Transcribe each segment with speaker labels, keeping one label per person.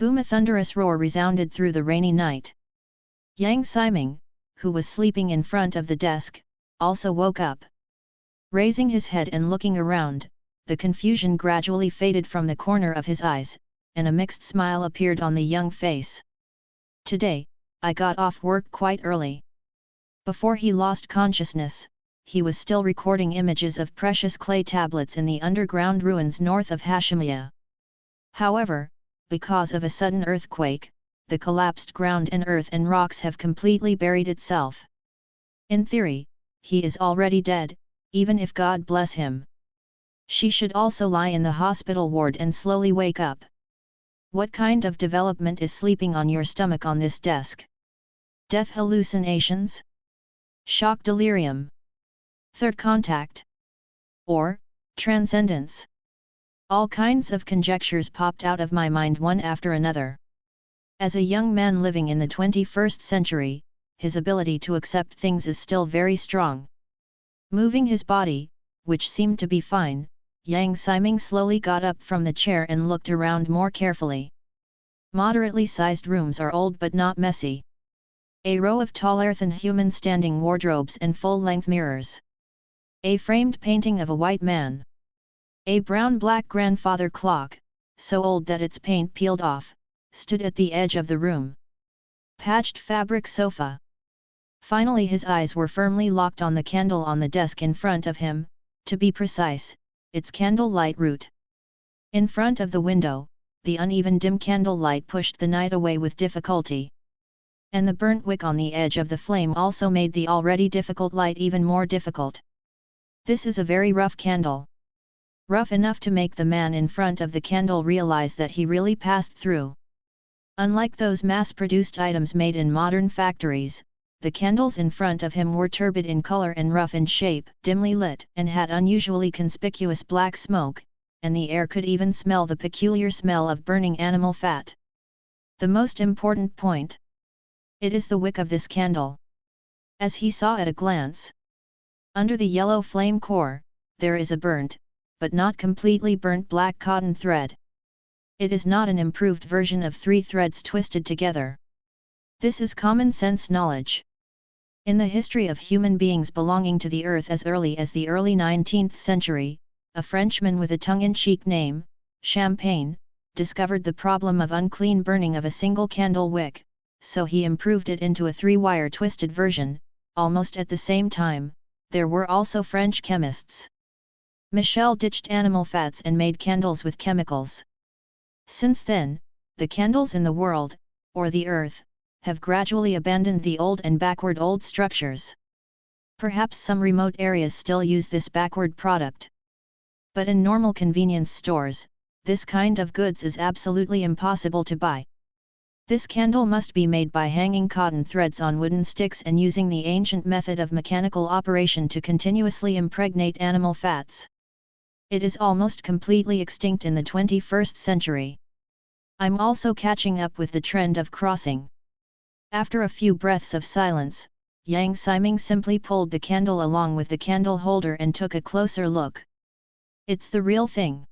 Speaker 1: Boom! A thunderous roar resounded through the rainy night. Yang Siming, who was sleeping in front of the desk, also woke up. Raising his head and looking around, the confusion gradually faded from the corner of his eyes, and a mixed smile appeared on the young face. Today, I got off work quite early. Before he lost consciousness, he was still recording images of precious clay tablets in the underground ruins north of Hashimiya. However, because of a sudden earthquake, the collapsed ground and earth and rocks have completely buried itself. In theory, he is already dead, even if God bless him. She should also lie in the hospital ward and slowly wake up. What kind of development is sleeping on your stomach on this desk? Death hallucinations? Shock delirium? Third contact? Or, transcendence? All kinds of conjectures popped out of my mind one after another. As a young man living in the 21st century, his ability to accept things is still very strong. Moving his body, which seemed to be fine, Yang Siming slowly got up from the chair and looked around more carefully. Moderately sized rooms are old but not messy. A row of tall earthen human standing wardrobes and full-length mirrors. A framed painting of a white man. A brown-black grandfather clock, so old that its paint peeled off, stood at the edge of the room. Patched fabric sofa. Finally his eyes were firmly locked on the candle on the desk in front of him, to be precise, its candle-light root. In front of the window, the uneven dim candle light pushed the night away with difficulty. And the burnt wick on the edge of the flame also made the already difficult light even more difficult. This is a very rough candle. Rough enough to make the man in front of the candle realize that he really passed through. Unlike those mass-produced items made in modern factories, the candles in front of him were turbid in color and rough in shape, dimly lit, and had unusually conspicuous black smoke, and the air could even smell the peculiar smell of burning animal fat. The most important point. It is the wick of this candle. As he saw at a glance. Under the yellow flame core, there is a burnt, but not completely burnt black cotton thread. It is not an improved version of 3 threads twisted together. This is common sense knowledge. In the history of human beings belonging to the earth as early as the early 19th century, a Frenchman with a tongue-in-cheek name, Champagne, discovered the problem of unclean burning of a single candle wick, so he improved it into a 3-wire twisted version. Almost at the same time, there were also French chemists. Michel ditched animal fats and made candles with chemicals. Since then, the candles in the world, or the earth, have gradually abandoned the old and backward old structures. Perhaps some remote areas still use this backward product. But in normal convenience stores, this kind of goods is absolutely impossible to buy. This candle must be made by hanging cotton threads on wooden sticks and using the ancient method of mechanical operation to continuously impregnate animal fats. It is almost completely extinct in the 21st century. I'm also catching up with the trend of crossing. After a few breaths of silence, Yang Siming simply pulled the candle along with the candle holder and took a closer look. It's the real thing.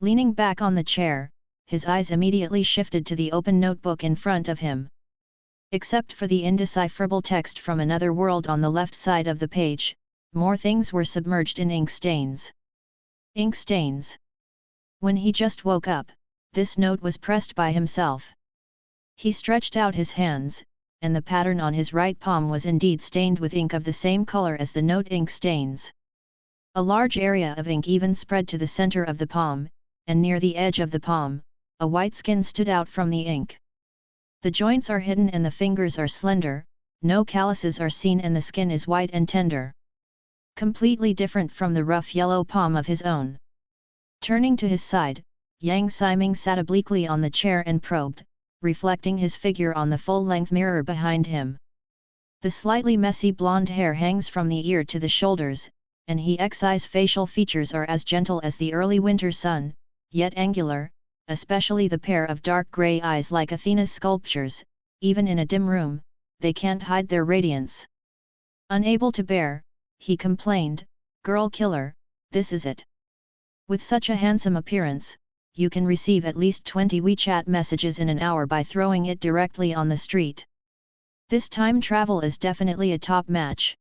Speaker 1: Leaning back on the chair, his eyes immediately shifted to the open notebook in front of him. Except for the indecipherable text from another world on the left side of the page, more things were submerged in ink stains. Ink stains. When he just woke up, this note was pressed by himself. He stretched out his hands, and the pattern on his right palm was indeed stained with ink of the same color as the note ink stains. A large area of ink even spread to the center of the palm, and near the edge of the palm, a white skin stood out from the ink. The joints are hidden and the fingers are slender, no calluses are seen and the skin is white and tender. Completely different from the rough yellow palm of his own. Turning to his side, Yang Siming sat obliquely on the chair and probed, reflecting his figure on the full-length mirror behind him. The slightly messy blonde hair hangs from the ear to the shoulders, and his facial features are as gentle as the early winter sun, yet angular, especially the pair of dark grey eyes like Athena's sculptures. Even in a dim room, they can't hide their radiance. Unable to bear, he complained, "Girl killer, this is it." With such a handsome appearance, you can receive at least 20 WeChat messages in an hour by throwing it directly on the street. This time travel is definitely a top match.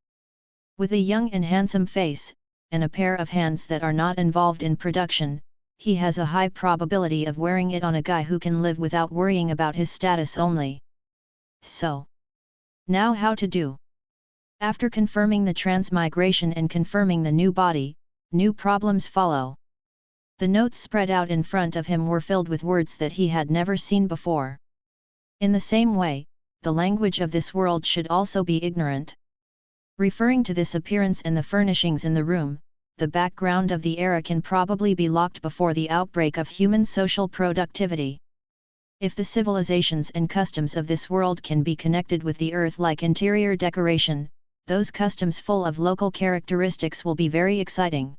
Speaker 1: With a young and handsome face, and a pair of hands that are not involved in production, he has a high probability of wearing it on a guy who can live without worrying about his status only. So, now how to do? After confirming the transmigration and confirming the new body, new problems follow. The notes spread out in front of him were filled with words that he had never seen before. In the same way, the language of this world should also be ignorant. Referring to this appearance and the furnishings in the room, the background of the era can probably be locked before the outbreak of human social productivity. If the civilizations and customs of this world can be connected with the earth like interior decoration, those customs full of local characteristics will be very exciting.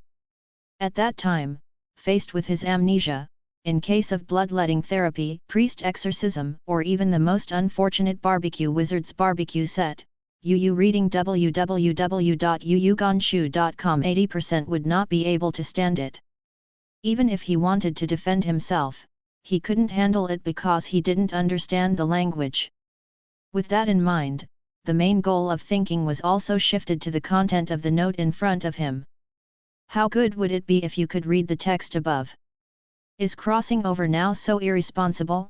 Speaker 1: At that time, faced with his amnesia, in case of bloodletting therapy, priest exorcism, or even the most unfortunate barbecue wizard's barbecue set, UU reading www.uuganshu.com 80% would not be able to stand it. Even if he wanted to defend himself, he couldn't handle it because he didn't understand the language. With that in mind, the main goal of thinking was also shifted to the content of the note in front of him. How good would it be if you could read the text above? Is crossing over now so irresponsible?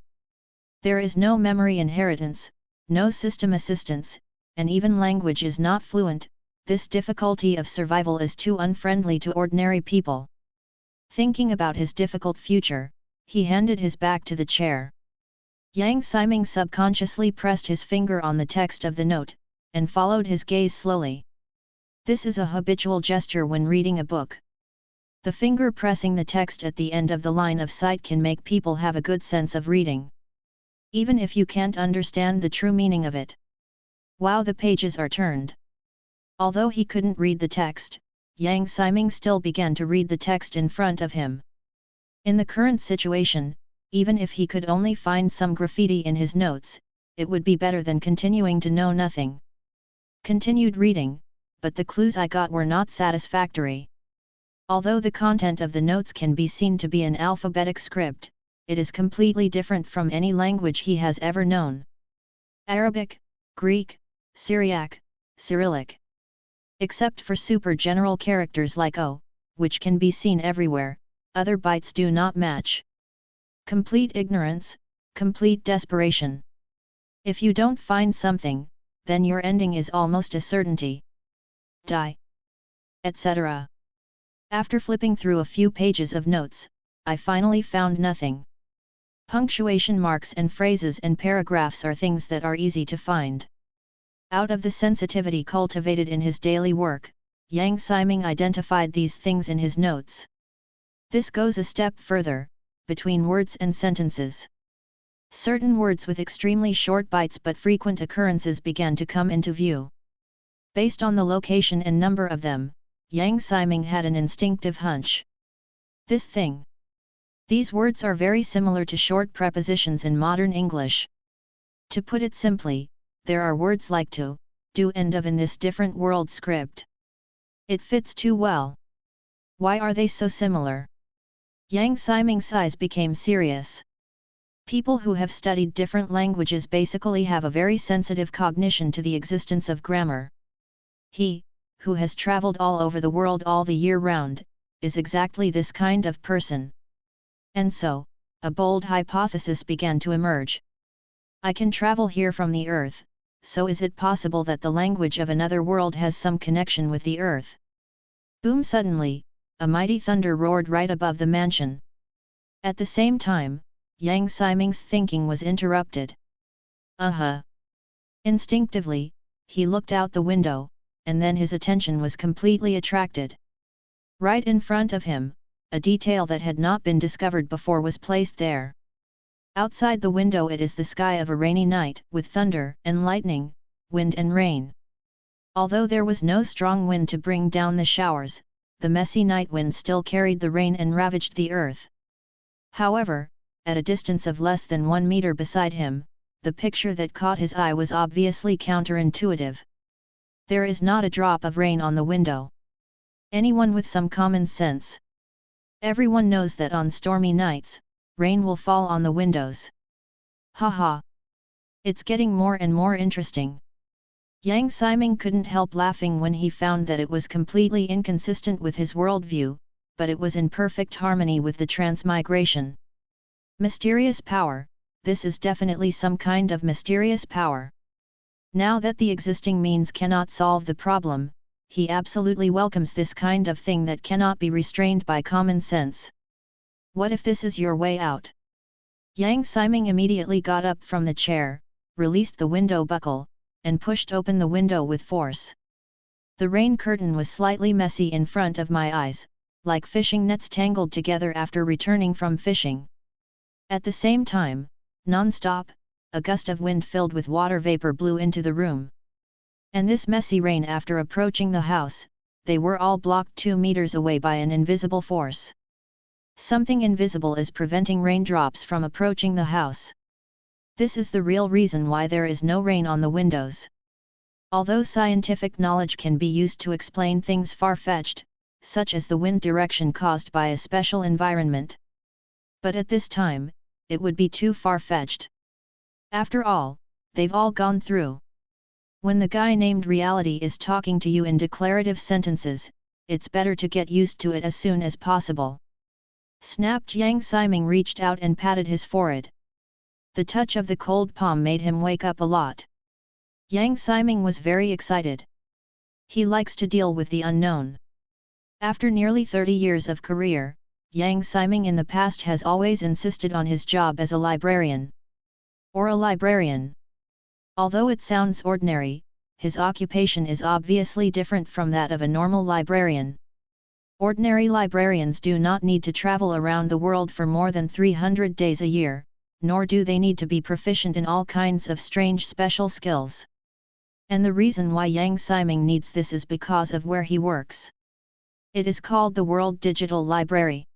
Speaker 1: There is no memory inheritance, no system assistance, and even language is not fluent. This difficulty of survival is too unfriendly to ordinary people. Thinking about his difficult future, he handed his back to the chair. Yang Siming subconsciously pressed his finger on the text of the note, and followed his gaze slowly. This is a habitual gesture when reading a book. The finger pressing the text at the end of the line of sight can make people have a good sense of reading, even if you can't understand the true meaning of it. Wow, the pages are turned. Although he couldn't read the text, Yang Siming still began to read the text in front of him. In the current situation, even if he could only find some graffiti in his notes, it would be better than continuing to know nothing. Continued reading, but the clues I got were not satisfactory. Although the content of the notes can be seen to be an alphabetic script, it is completely different from any language he has ever known. Arabic, Greek, Syriac, Cyrillic. Except for super general characters like O, which can be seen everywhere, other bytes do not match. Complete ignorance, complete desperation. If you don't find something, then your ending is almost a certainty. Die. Etc. After flipping through a few pages of notes, I finally found nothing. Punctuation marks and phrases and paragraphs are things that are easy to find. Out of the sensitivity cultivated in his daily work, Yang Siming identified these things in his notes. This goes a step further, between words and sentences. Certain words with extremely short bytes but frequent occurrences began to come into view. Based on the location and number of them, Yang Siming had an instinctive hunch. This thing. These words are very similar to short prepositions in modern English. To put it simply, there are words like to, do and of in this different world script. It fits too well. Why are they so similar? Yang Siming's eyes became serious. People who have studied different languages basically have a very sensitive cognition to the existence of grammar. He, who has traveled all over the world all the year round, is exactly this kind of person. And so, a bold hypothesis began to emerge. I can travel here from the Earth, so is it possible that the language of another world has some connection with the Earth? Boom! Suddenly, a mighty thunder roared right above the mansion. At the same time, Yang Siming's thinking was interrupted. Instinctively, he looked out the window, and then his attention was completely attracted. Right in front of him, a detail that had not been discovered before was placed there. Outside the window it is the sky of a rainy night, with thunder and lightning, wind and rain. Although there was no strong wind to bring down the showers, the messy night wind still carried the rain and ravaged the earth. However, at a distance of less than 1 meter beside him, the picture that caught his eye was obviously counterintuitive. There is not a drop of rain on the window. Anyone with some common sense. Everyone knows that on stormy nights, rain will fall on the windows. Haha. It's getting more and more interesting. Yang Ximing couldn't help laughing when he found that it was completely inconsistent with his worldview, but it was in perfect harmony with the transmigration. Mysterious power, this is definitely some kind of mysterious power. Now that the existing means cannot solve the problem, he absolutely welcomes this kind of thing that cannot be restrained by common sense. What if this is your way out? Yang Ximing immediately got up from the chair, released the window buckle, and pushed open the window with force. The rain curtain was slightly messy in front of my eyes, like fishing nets tangled together after returning from fishing. At the same time, non-stop, a gust of wind filled with water vapor blew into the room. And this messy rain, after approaching the house, they were all blocked 2 meters away by an invisible force. Something invisible is preventing raindrops from approaching the house. This is the real reason why there is no rain on the windows. Although scientific knowledge can be used to explain things far-fetched, such as the wind direction caused by a special environment. But at this time, it would be too far-fetched. After all, they've all gone through. When the guy named Reality is talking to you in declarative sentences, it's better to get used to it as soon as possible. Snapped. Yang Ximing reached out and patted his forehead. The touch of the cold palm made him wake up a lot. Yang Ximing was very excited. He likes to deal with the unknown. After nearly 30 years of career, Yang Ximing in the past has always insisted on his job as a librarian. Or a librarian. Although it sounds ordinary, his occupation is obviously different from that of a normal librarian. Ordinary librarians do not need to travel around the world for more than 300 days a year, nor do they need to be proficient in all kinds of strange special skills. And the reason why Yang Ximing needs this is because of where he works. It is called the World Digital Library.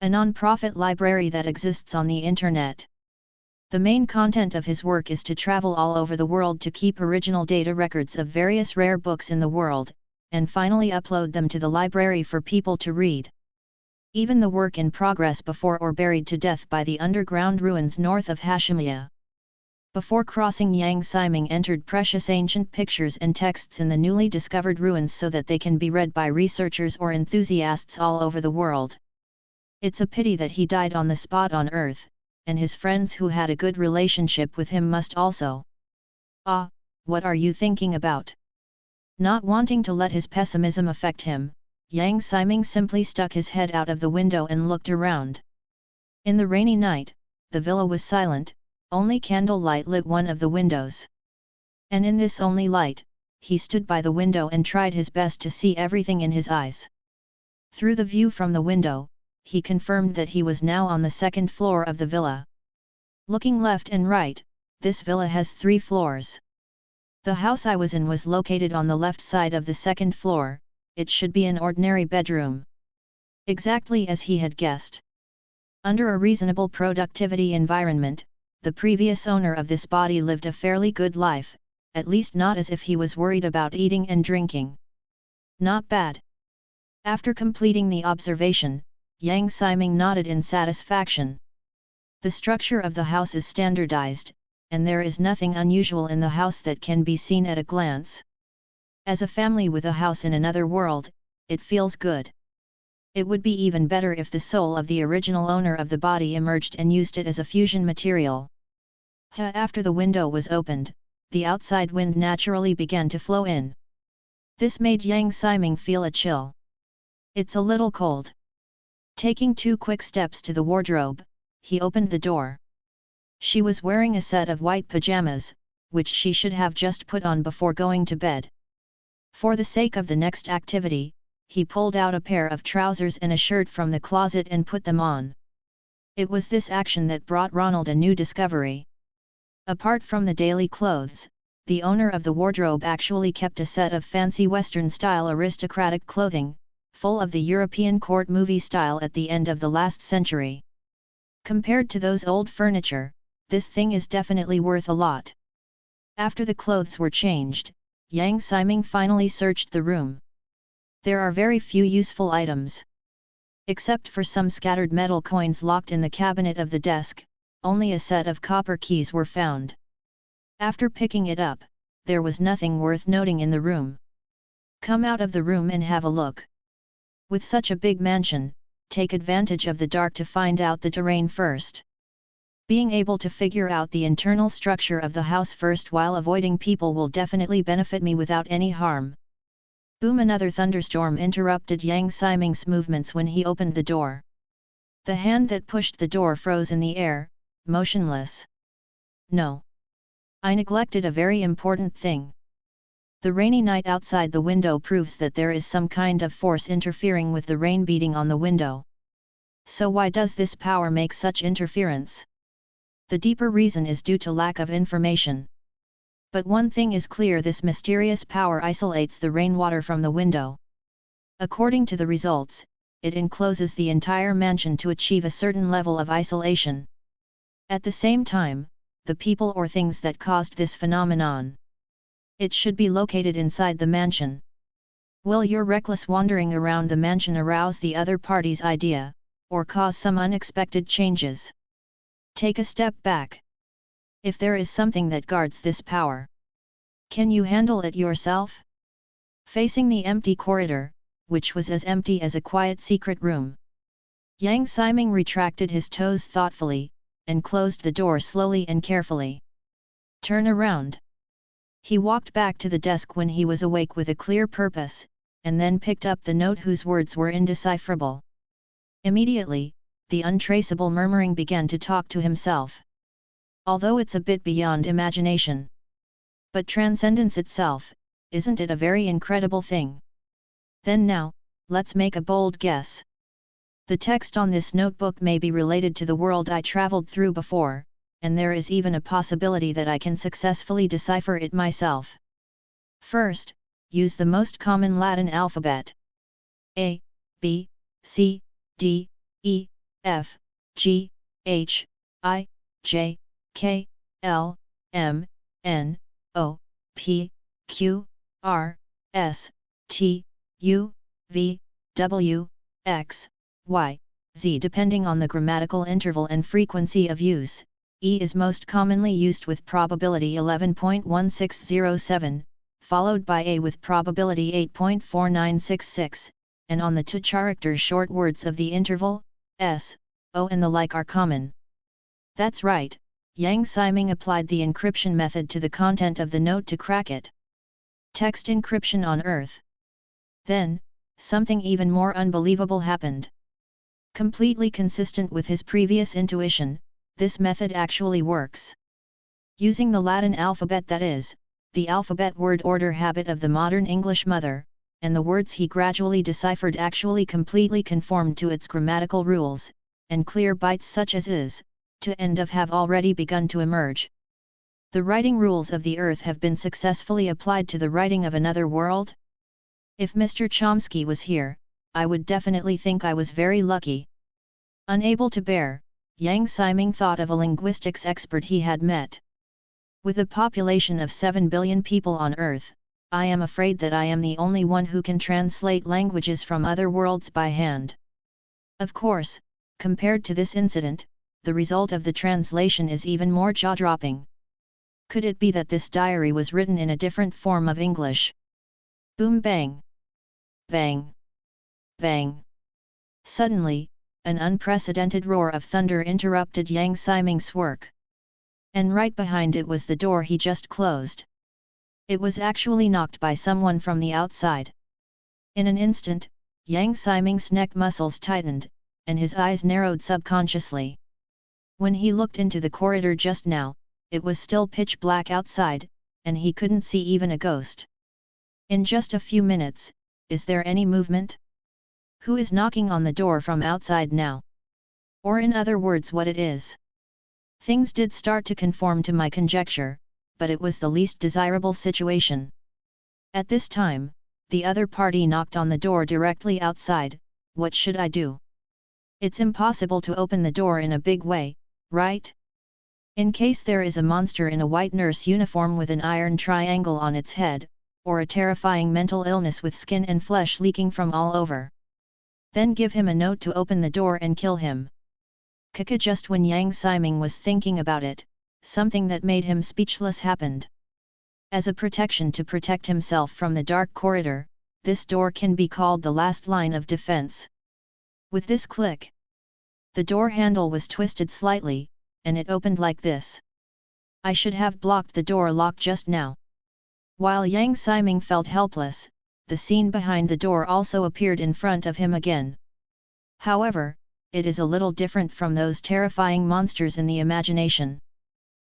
Speaker 1: A non-profit library that exists on the internet. The main content of his work is to travel all over the world to keep original data records of various rare books in the world, and finally upload them to the library for people to read. Even the work in progress before or buried to death by the underground ruins north of Hashimia. Before crossing, Yang Ximing entered precious ancient pictures and texts in the newly discovered ruins so that they can be read by researchers or enthusiasts all over the world. It's a pity that he died on the spot on Earth, and his friends who had a good relationship with him must also. Ah, what are you thinking about? Not wanting to let his pessimism affect him, Yang Ximing simply stuck his head out of the window and looked around. In the rainy night, the villa was silent, only candlelight lit one of the windows. And in this only light, he stood by the window and tried his best to see everything in his eyes. Through the view from the window, he confirmed that he was now on the second floor of the villa. Looking left and right, this villa has 3 floors. The house I was in was located on the left side of the second floor. It should be an ordinary bedroom. Exactly as he had guessed. Under a reasonable productivity environment, the previous owner of this body lived a fairly good life, at least not as if he was worried about eating and drinking. Not bad. After completing the observation, Yang Ximing nodded in satisfaction. The structure of the house is standardized, and there is nothing unusual in the house that can be seen at a glance. As a family with a house in another world, it feels good. It would be even better if the soul of the original owner of the body emerged and used it as a fusion material. After the window was opened, the outside wind naturally began to flow in. This made Yang Ximing feel a chill. It's a little cold. Taking 2 quick steps to the wardrobe, he opened the door. She was wearing a set of white pajamas, which she should have just put on before going to bed. For the sake of the next activity, he pulled out a pair of trousers and a shirt from the closet and put them on. It was this action that brought Ronald a new discovery. Apart from the daily clothes, the owner of the wardrobe actually kept a set of fancy Western-style aristocratic clothing, full of the European court movie style at the end of the last century. Compared to those old furniture, this thing is definitely worth a lot. After the clothes were changed, Yang Ximing finally searched the room. There are very few useful items. Except for some scattered metal coins locked in the cabinet of the desk, only a set of copper keys were found. After picking it up, there was nothing worth noting in the room. Come out of the room and have a look. With such a big mansion, take advantage of the dark to find out the terrain first. Being able to figure out the internal structure of the house first while avoiding people will definitely benefit me without any harm. Boom! Another thunderstorm interrupted Yang Siming's movements when he opened the door. The hand that pushed the door froze in the air, motionless. No. I neglected a very important thing. The rainy night outside the window proves that there is some kind of force interfering with the rain beating on the window. So why does this power make such interference? The deeper reason is due to lack of information. But one thing is clear: this mysterious power isolates the rainwater from the window. According to the results, it encloses the entire mansion to achieve a certain level of isolation. At the same time, the people or things that caused this phenomenon, it should be located inside the mansion. Will your reckless wandering around the mansion arouse the other party's idea, or cause some unexpected changes? Take a step back. If there is something that guards this power, can you handle it yourself? Facing the empty corridor, which was as empty as a quiet secret room, Yang Siming retracted his toes thoughtfully, and closed the door slowly and carefully. Turn around. He walked back to the desk when he was awake with a clear purpose, and then picked up the note whose words were indecipherable. Immediately, the untraceable murmuring began to talk to himself. Although it's a bit beyond imagination. But transcendence itself, isn't it a very incredible thing? Then now, let's make a bold guess. The text on this notebook may be related to the world I traveled through before, and there is even a possibility that I can successfully decipher it myself. First, use the most common Latin alphabet. A, B, C, D, E, F, G, H, I, J, K, L, M, N, O, P, Q, R, S, T, U, V, W, X, Y, Z. Depending on the grammatical interval and frequency of use, E is most commonly used with probability 11.1607, followed by A with probability 8.4966, and on the two characters short words of the interval, S, O and the like are common. That's right, Yang Siming applied the encryption method to the content of the note to crack it. Text encryption on Earth. Then, something even more unbelievable happened. Completely consistent with his previous intuition, this method actually works. Using the Latin alphabet, that is, the alphabet word order habit of the modern English mother, and the words he gradually deciphered actually completely conformed to its grammatical rules, and clear bites such as is, to end of have already begun to emerge. The writing rules of the earth have been successfully applied to the writing of another world? If Mr. Chomsky was here, I would definitely think I was very lucky. Unable to bear, Yang Siming thought of a linguistics expert he had met. With a population of 7 billion people on Earth, I am afraid that I am the only one who can translate languages from other worlds by hand. Of course, compared to this incident, the result of the translation is even more jaw-dropping. Could it be that this diary was written in a different form of English? Boom bang! Bang! Bang! Suddenly, an unprecedented roar of thunder interrupted Yang Siming's work. And right behind it was the door he just closed. It was actually knocked by someone from the outside. In an instant, Yang Siming's neck muscles tightened, and his eyes narrowed subconsciously. When he looked into the corridor just now, it was still pitch black outside, and he couldn't see even a ghost. In just a few minutes, is there any movement? Who is knocking on the door from outside now? Or in other words, what it is? Things did start to conform to my conjecture, but it was the least desirable situation. At this time, the other party knocked on the door directly outside. What should I do? It's impossible to open the door in a big way, right? In case there is a monster in a white nurse uniform with an iron triangle on its head, or a terrifying mental illness with skin and flesh leaking from all over. Then give him a note to open the door and kill him. Kaka. Just when Yang Siming was thinking about it, something that made him speechless happened. As a protection to protect himself from the dark corridor, this door can be called the last line of defense. With this click, the door handle was twisted slightly, and it opened like this. I should have blocked the door lock just now. While Yang Siming felt helpless, the scene behind the door also appeared in front of him again. However, it is a little different from those terrifying monsters in the imagination.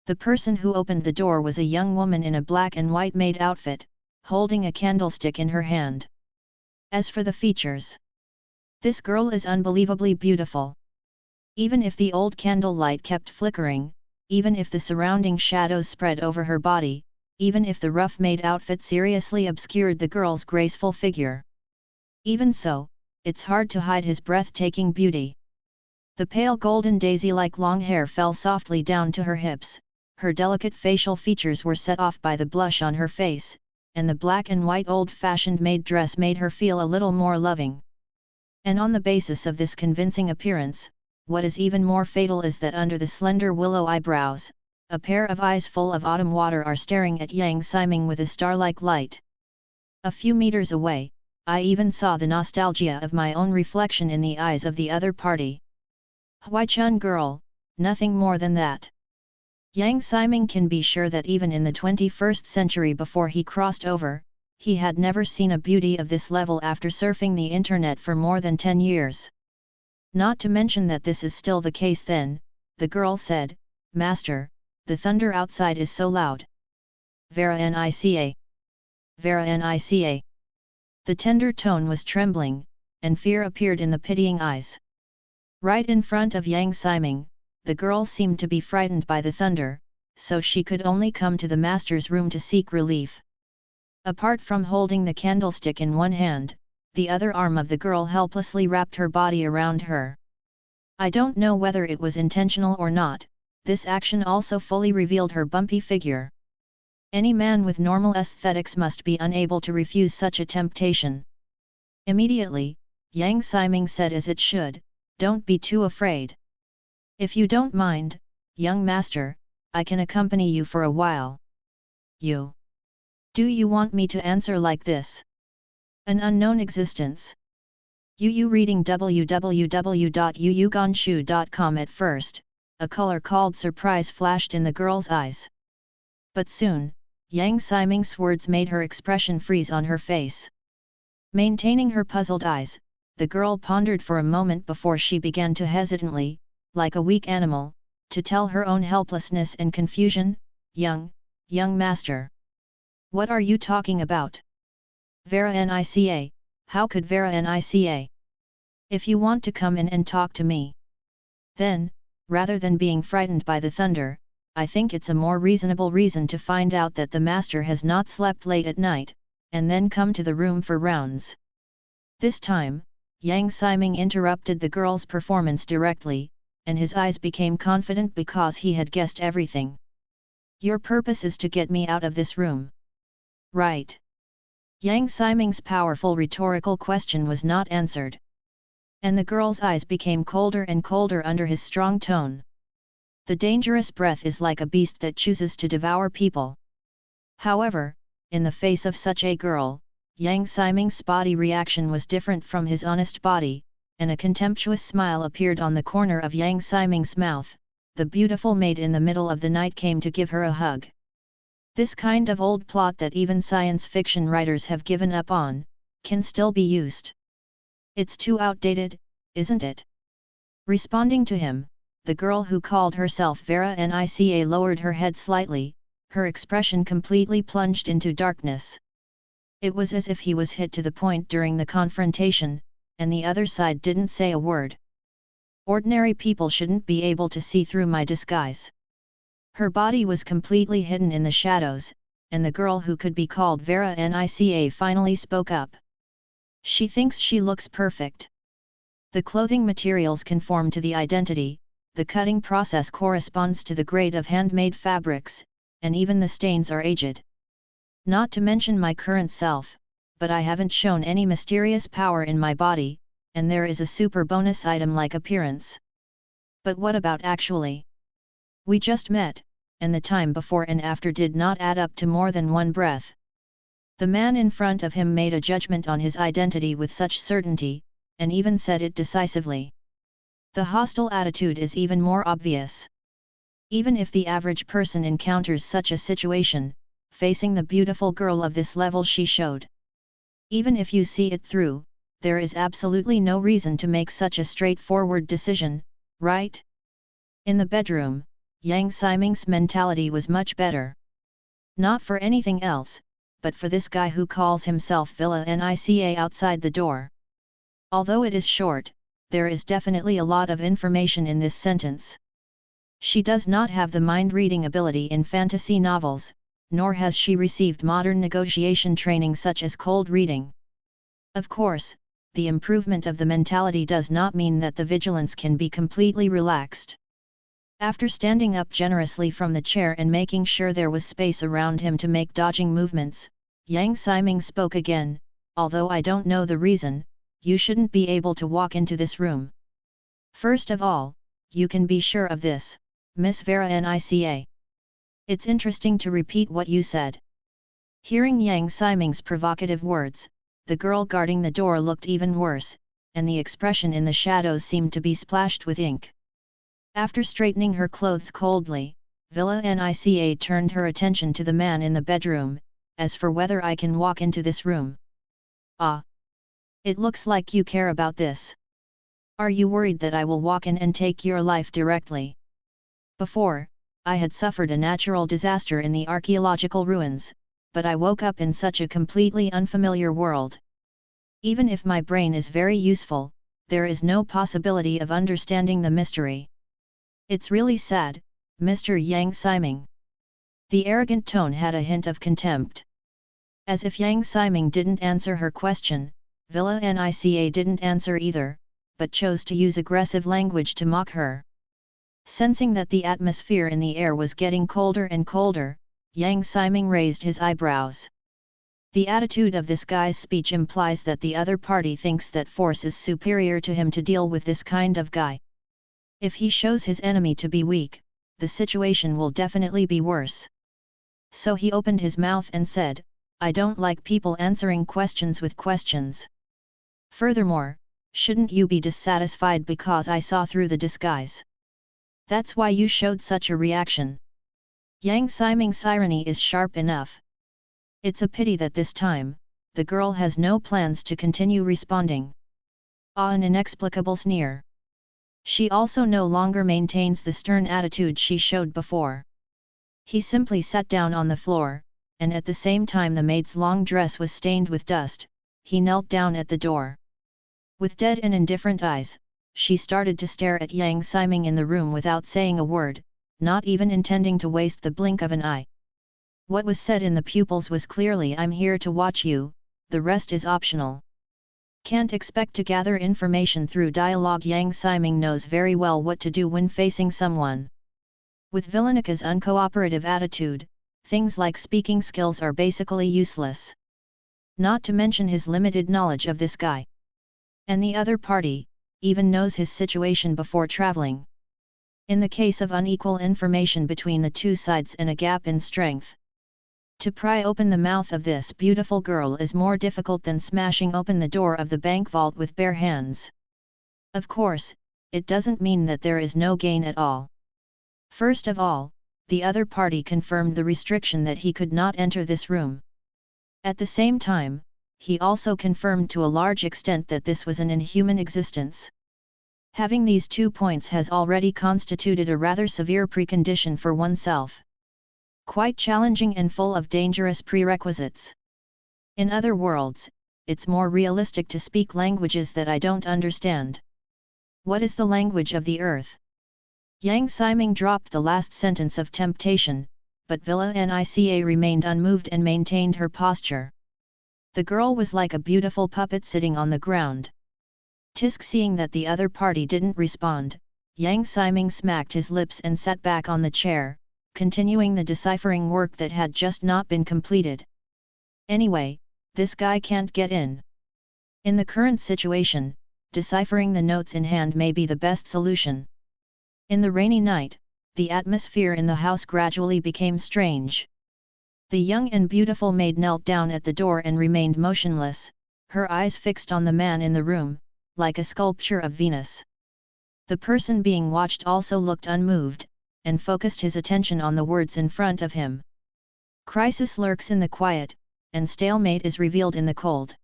Speaker 1: The person who opened the door was a young woman in a black and white maid outfit, holding a candlestick in her hand. As for the features, this girl is unbelievably beautiful. Even if the old candlelight kept flickering, even if the surrounding shadows spread over her body, even if the rough maid outfit seriously obscured the girl's graceful figure. Even so, it's hard to hide his breathtaking beauty. The pale golden daisy-like long hair fell softly down to her hips, her delicate facial features were set off by the blush on her face, and the black and white old-fashioned maid dress made her feel a little more loving. And on the basis of this convincing appearance, what is even more fatal is that under the slender willow eyebrows, a pair of eyes full of autumn water are staring at Yang Siming with a star-like light. A few meters away, I even saw the nostalgia of my own reflection in the eyes of the other party. Huaichun girl, nothing more than that. Yang Siming can be sure that even in the 21st century before he crossed over, he had never seen a beauty of this level after surfing the internet for more than 10 years. Not to mention that this is still the case then, the girl said, Master, the thunder outside is so loud. Vera Nica. Vera Nica. The tender tone was trembling, and fear appeared in the pitying eyes. Right in front of Yang Siming, the girl seemed to be frightened by the thunder, so she could only come to the master's room to seek relief. Apart from holding the candlestick in one hand, the other arm of the girl helplessly wrapped her body around her. I don't know whether it was intentional or not, this action also fully revealed her bumpy figure. Any man with normal aesthetics must be unable to refuse such a temptation. Immediately, Yang Siming said as it should, Don't be too afraid. If you don't mind, young master, I can accompany you for a while. You? Do you want me to answer like this? An unknown existence. Yu reading www.yuyuganshu.com. At first, a color called surprise flashed in the girl's eyes. But soon, Yang Siming's words made her expression freeze on her face. Maintaining her puzzled eyes, the girl pondered for a moment before she began to hesitantly, like a weak animal, to tell her own helplessness and confusion, young master. What are you talking about? Vera Nica, how could Vera Nica? If you want to come in and talk to me, then, rather than being frightened by the thunder, I think it's a more reasonable reason to find out that the master has not slept late at night, and then come to the room for rounds. This time, Yang Siming interrupted the girl's performance directly, and his eyes became confident because he had guessed everything. Your purpose is to get me out of this room. Right? Yang Siming's powerful rhetorical question was not answered. And the girl's eyes became colder and colder under his strong tone. The dangerous breath is like a beast that chooses to devour people. However, in the face of such a girl, Yang Siming's body reaction was different from his honest body, and a contemptuous smile appeared on the corner of Yang Siming's mouth. The beautiful maid in the middle of the night came to give her a hug. This kind of old plot that even science fiction writers have given up on, can still be used. It's too outdated, isn't it? Responding to him, the girl who called herself Vera Nica lowered her head slightly, her expression completely plunged into darkness. It was as if he was hit to the point during the confrontation, and the other side didn't say a word. Ordinary people shouldn't be able to see through my disguise. Her body was completely hidden in the shadows, and the girl who could be called Vera Nica finally spoke up. She thinks she looks perfect. The clothing materials conform to the identity, the cutting process corresponds to the grade of handmade fabrics, and even the stains are aged. Not to mention my current self, but I haven't shown any mysterious power in my body, and there is a super bonus item like appearance. But what about actually? We just met, and the time before and after did not add up to more than one breath. The man in front of him made a judgment on his identity with such certainty, and even said it decisively. The hostile attitude is even more obvious. Even if the average person encounters such a situation, facing the beautiful girl of this level she showed. Even if you see it through, there is absolutely no reason to make such a straightforward decision, right? In the bedroom, Yang Siming's mentality was much better. Not for anything else, but for this guy who calls himself Villa Nica outside the door. Although it is short, there is definitely a lot of information in this sentence. She does not have the mind-reading ability in fantasy novels, nor has she received modern negotiation training such as cold reading. Of course, the improvement of the mentality does not mean that the vigilance can be completely relaxed. After standing up generously from the chair and making sure there was space around him to make dodging movements, Yang Siming spoke again, although I don't know the reason, you shouldn't be able to walk into this room. First of all, you can be sure of this, Miss Vera Nica. It's interesting to repeat what you said. Hearing Yang Siming's provocative words, the girl guarding the door looked even worse, and the expression in the shadows seemed to be splashed with ink. After straightening her clothes coldly, Villa Nica turned her attention to the man in the bedroom, as for whether I can walk into this room. Ah! It looks like you care about this. Are you worried that I will walk in and take your life directly? Before, I had suffered a natural disaster in the archaeological ruins, but I woke up in such a completely unfamiliar world. Even if my brain is very useful, there is no possibility of understanding the mystery. It's really sad, Mr. Yang Siming. The arrogant tone had a hint of contempt. As if Yang Siming didn't answer her question, Villa Nica didn't answer either, but chose to use aggressive language to mock her. Sensing that the atmosphere in the air was getting colder and colder, Yang Siming raised his eyebrows. The attitude of this guy's speech implies that the other party thinks that force is superior to him to deal with this kind of guy. If he shows his enemy to be weak, the situation will definitely be worse. So he opened his mouth and said, I don't like people answering questions with questions. Furthermore, shouldn't you be dissatisfied because I saw through the disguise? That's why you showed such a reaction. Yang Siming's irony is sharp enough. It's a pity that this time, the girl has no plans to continue responding. An inexplicable sneer. She also no longer maintains the stern attitude she showed before. He simply sat down on the floor, and at the same time the maid's long dress was stained with dust, he knelt down at the door. With dead and indifferent eyes, she started to stare at Yang Siming in the room without saying a word, not even intending to waste the blink of an eye. What was said in the pupils was clearly I'm here to watch you, the rest is optional. Can't expect to gather information through dialogue. Yang Siming knows very well what to do when facing someone. With Villanica's uncooperative attitude, things like speaking skills are basically useless. Not to mention his limited knowledge of this guy. And the other party even knows his situation before traveling. In the case of unequal information between the two sides and a gap in strength, to pry open the mouth of this beautiful girl is more difficult than smashing open the door of the bank vault with bare hands. Of course, it doesn't mean that there is no gain at all. First of all, the other party confirmed the restriction that he could not enter this room. At the same time, he also confirmed to a large extent that this was an inhuman existence. Having these 2 points has already constituted a rather severe precondition for oneself. Quite challenging and full of dangerous prerequisites. In other words, it's more realistic to speak languages that I don't understand. What is the language of the earth? Yang Siming dropped the last sentence of temptation, but Villa Nica remained unmoved and maintained her posture. The girl was like a beautiful puppet sitting on the ground. Tisk seeing that the other party didn't respond, Yang Siming smacked his lips and sat back on the chair, continuing the deciphering work that had just not been completed. Anyway, this guy can't get in. In the current situation, deciphering the notes in hand may be the best solution. In the rainy night, the atmosphere in the house gradually became strange. The young and beautiful maid knelt down at the door and remained motionless, her eyes fixed on the man in the room, like a sculpture of Venus. The person being watched also looked unmoved, and focused his attention on the words in front of him. Crisis lurks in the quiet, and stalemate is revealed in the cold.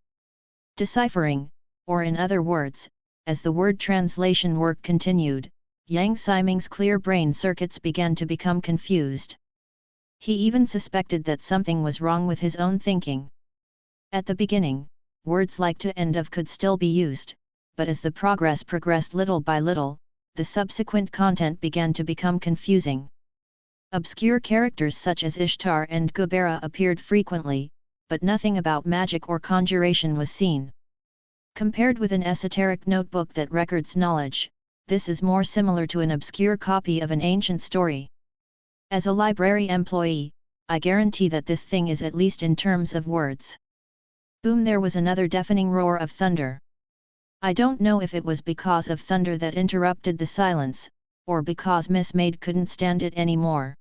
Speaker 1: Deciphering, or in other words, as the word translation work continued, Yang Siming's clear brain circuits began to become confused. He even suspected that something was wrong with his own thinking. At the beginning, words like to end of could still be used, but as the progress progressed little by little, the subsequent content began to become confusing. Obscure characters such as Ishtar and Gubera appeared frequently, but nothing about magic or conjuration was seen. Compared with an esoteric notebook that records knowledge, this is more similar to an obscure copy of an ancient story. As a library employee, I guarantee that this thing is at least in terms of words. Boom! There was another deafening roar of thunder. I don't know if it was because of thunder that interrupted the silence, or because Miss Maid couldn't stand it anymore.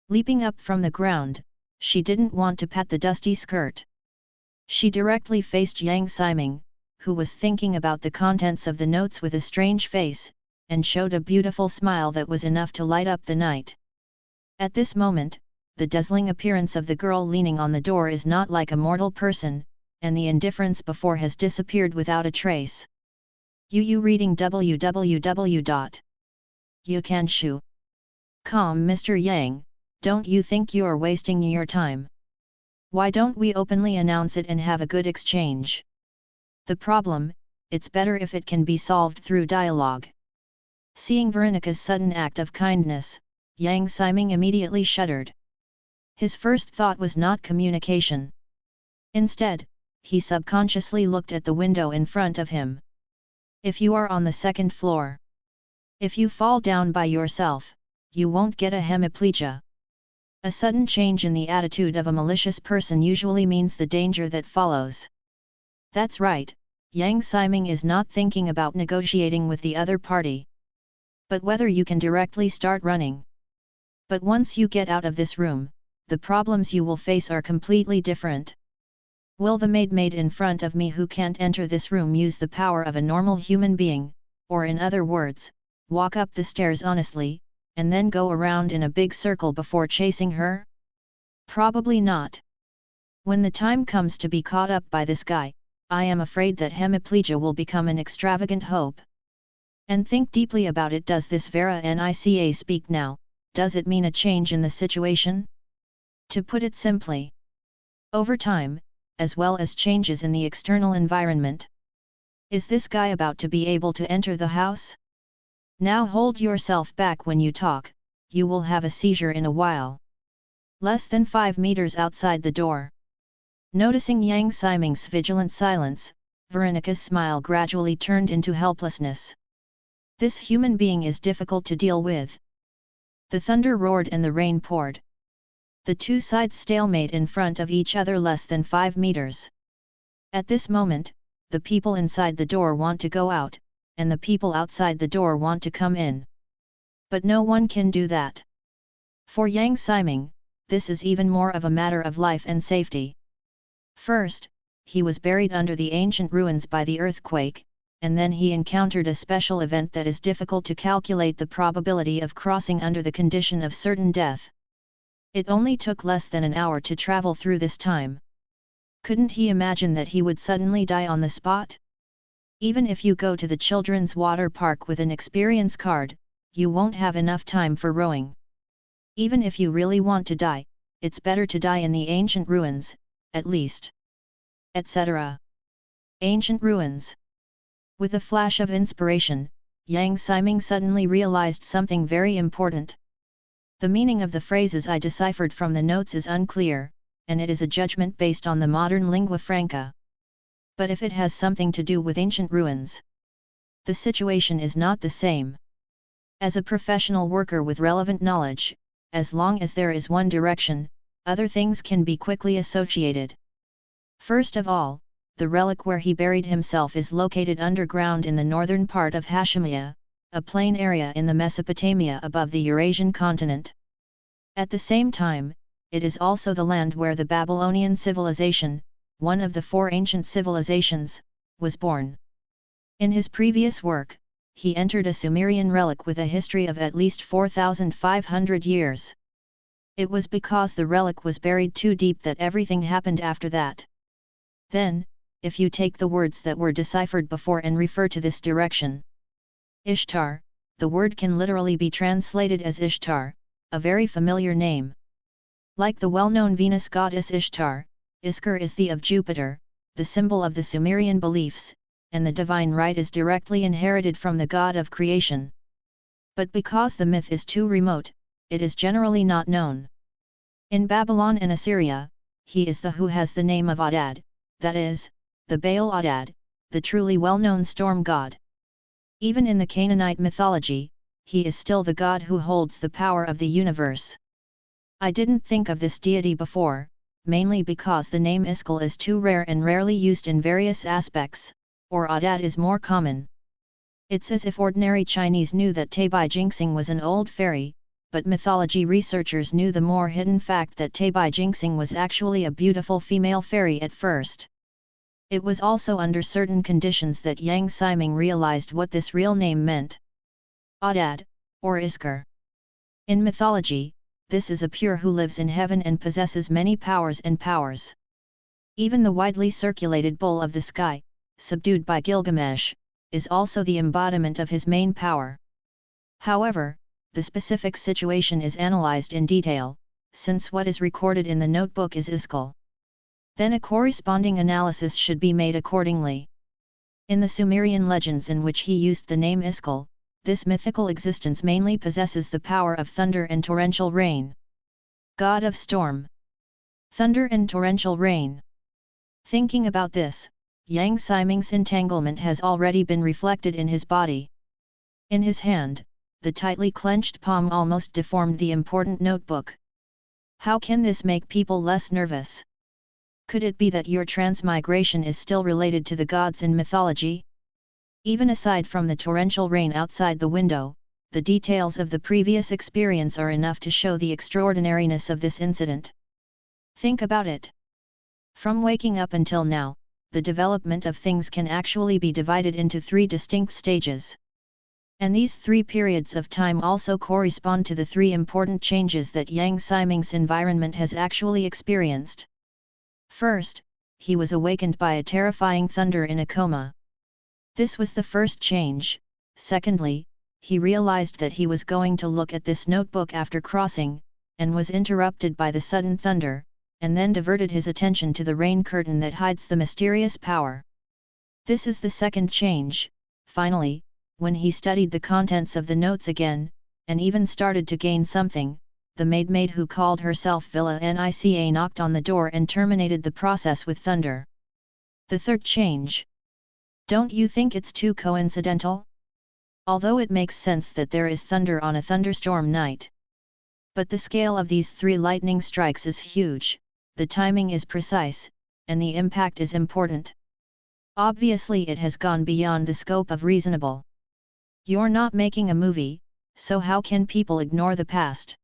Speaker 1: Leaping up from the ground, she didn't want to pat the dusty skirt. She directly faced Yang Siming, who was thinking about the contents of the notes with a strange face, and showed a beautiful smile that was enough to light up the night. At this moment, the dazzling appearance of the girl leaning on the door is not like a mortal person, and the indifference before has disappeared without a trace. You reading www.youcanshu.com. Mr. Yang, don't you think you're wasting your time? Why don't we openly announce it and have a good exchange? The problem, it's better if it can be solved through dialogue. Seeing Veronica's sudden act of kindness, Yang Siming immediately shuddered. His first thought was not communication. Instead, he subconsciously looked at the window in front of him. If you are on the second floor, if you fall down by yourself, you won't get a hemiplegia. A sudden change in the attitude of a malicious person usually means the danger that follows. That's right, Yang Siming is not thinking about negotiating with the other party, but whether you can directly start running. But once you get out of this room, the problems you will face are completely different. Will the maid in front of me who can't enter this room use the power of a normal human being, or in other words, walk up the stairs honestly, and then go around in a big circle before chasing her? Probably not. When the time comes to be caught up by this guy, I am afraid that hemiplegia will become an extravagant hope. And think deeply about it. Does this Vera Nica speak now? Does it mean a change in the situation? To put it simply, over time, as well as changes in the external environment. Is this guy about to be able to enter the house? Now hold yourself back when you talk, you will have a seizure in a while. Less than 5 meters outside the door. Noticing Yang Siming's vigilant silence, Veronica's smile gradually turned into helplessness. This human being is difficult to deal with. The thunder roared and the rain poured. The two sides stalemate in front of each other less than 5 meters. At this moment, the people inside the door want to go out, and the people outside the door want to come in. But no one can do that. For Yang Siming, this is even more of a matter of life and safety. First, he was buried under the ancient ruins by the earthquake, and then he encountered a special event that is difficult to calculate the probability of crossing under the condition of certain death. It only took less than an hour to travel through this time. Couldn't he imagine that he would suddenly die on the spot? Even if you go to the children's water park with an experience card, you won't have enough time for rowing. Even if you really want to die, it's better to die in the ancient ruins, at least. Etc. Ancient ruins. With a flash of inspiration, Yang Siming suddenly realized something very important. The meaning of the phrases I deciphered from the notes is unclear, and it is a judgment based on the modern lingua franca. But if it has something to do with ancient ruins, the situation is not the same. As a professional worker with relevant knowledge, as long as there is one direction, other things can be quickly associated. First of all, the relic where he buried himself is located underground in the northern part of Hashemia, a plain area in the Mesopotamia above the Eurasian continent. At the same time, it is also the land where the Babylonian civilization, one of the four ancient civilizations, was born. In his previous work, he entered a Sumerian relic with a history of at least 4,500 years. It was because the relic was buried too deep that everything happened after that. Then, if you take the words that were deciphered before and refer to this direction. Ishtar, the word can literally be translated as Ishtar, a very familiar name. Like the well-known Venus goddess Ishtar, Iskar is the of Jupiter, the symbol of the Sumerian beliefs, and the divine right is directly inherited from the god of creation. But because the myth is too remote, it is generally not known. In Babylon and Assyria, he is the who has the name of Adad, that is, the Baal Adad, the truly well-known storm god. Even in the Canaanite mythology, he is still the god who holds the power of the universe. I didn't think of this deity before, mainly because the name Iskal is too rare and rarely used in various aspects, or Adad is more common. It's as if ordinary Chinese knew that Tabai Jinxing was an old fairy, but mythology researchers knew the more hidden fact that Tabai Jinxing was actually a beautiful female fairy at first. It was also under certain conditions that Yang Siming realized what this real name meant. Adad, or Iskar. In mythology, this is a pure who lives in heaven and possesses many powers and powers. Even the widely circulated bull of the sky, subdued by Gilgamesh, is also the embodiment of his main power. However, the specific situation is analyzed in detail, since what is recorded in the notebook is Iskal. Then a corresponding analysis should be made accordingly. In the Sumerian legends in which he used the name Iskal, this mythical existence mainly possesses the power of thunder and torrential rain. God of storm. Thunder and torrential rain. Thinking about this, Yang Siming's entanglement has already been reflected in his body. In his hand, the tightly clenched palm almost deformed the important notebook. How can this make people less nervous? Could it be that your transmigration is still related to the gods in mythology? Even aside from the torrential rain outside the window, the details of the previous experience are enough to show the extraordinariness of this incident. Think about it. From waking up until now, the development of things can actually be divided into three distinct stages. And these three periods of time also correspond to the three important changes that Yang Siming's environment has actually experienced. First, he was awakened by a terrifying thunder in a coma. This was the first change. Secondly, he realized that he was going to look at this notebook after crossing, and was interrupted by the sudden thunder, and then diverted his attention to the rain curtain that hides the mysterious power. This is the second change. Finally, when he studied the contents of the notes again, and even started to gain something, the maid who called herself Villa Nica knocked on the door and terminated the process with thunder. The third change. Don't you think it's too coincidental? Although it makes sense that there is thunder on a thunderstorm night. But the scale of these three lightning strikes is huge, the timing is precise, and the impact is important. Obviously it has gone beyond the scope of reasonable. You're not making a movie, so how can people ignore the past?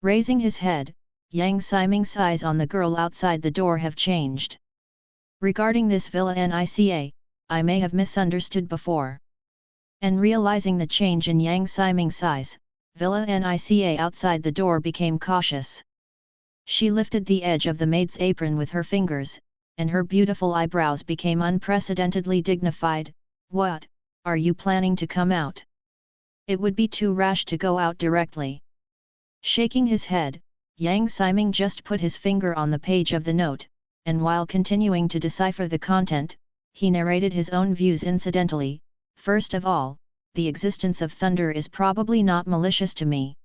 Speaker 1: Raising his head, Yang Siming's eyes on the girl outside the door have changed. Regarding this Villa Nica, I may have misunderstood before. And realizing the change in Yang Siming's eyes, Villa Nica outside the door became cautious. She lifted the edge of the maid's apron with her fingers, and her beautiful eyebrows became unprecedentedly dignified. What, are you planning to come out? It would be too rash to go out directly. Shaking his head, Yang Siming just put his finger on the page of the note, and while continuing to decipher the content, he narrated his own views incidentally. First of all, the existence of thunder is probably not malicious to me.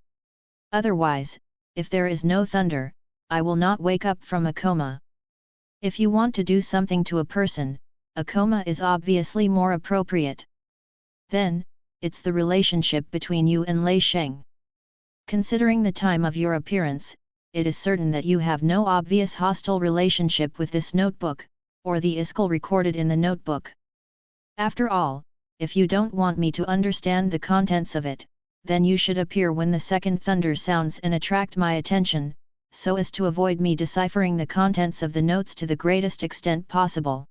Speaker 1: Otherwise, if there is no thunder, I will not wake up from a coma. If you want to do something to a person, a coma is obviously more appropriate. Then, it's the relationship between you and Lei Sheng. Considering the time of your appearance, it is certain that you have no obvious hostile relationship with this notebook, or the iskal recorded in the notebook. After all, if you don't want me to understand the contents of it, then you should appear when the second thunder sounds and attract my attention, so as to avoid me deciphering the contents of the notes to the greatest extent possible.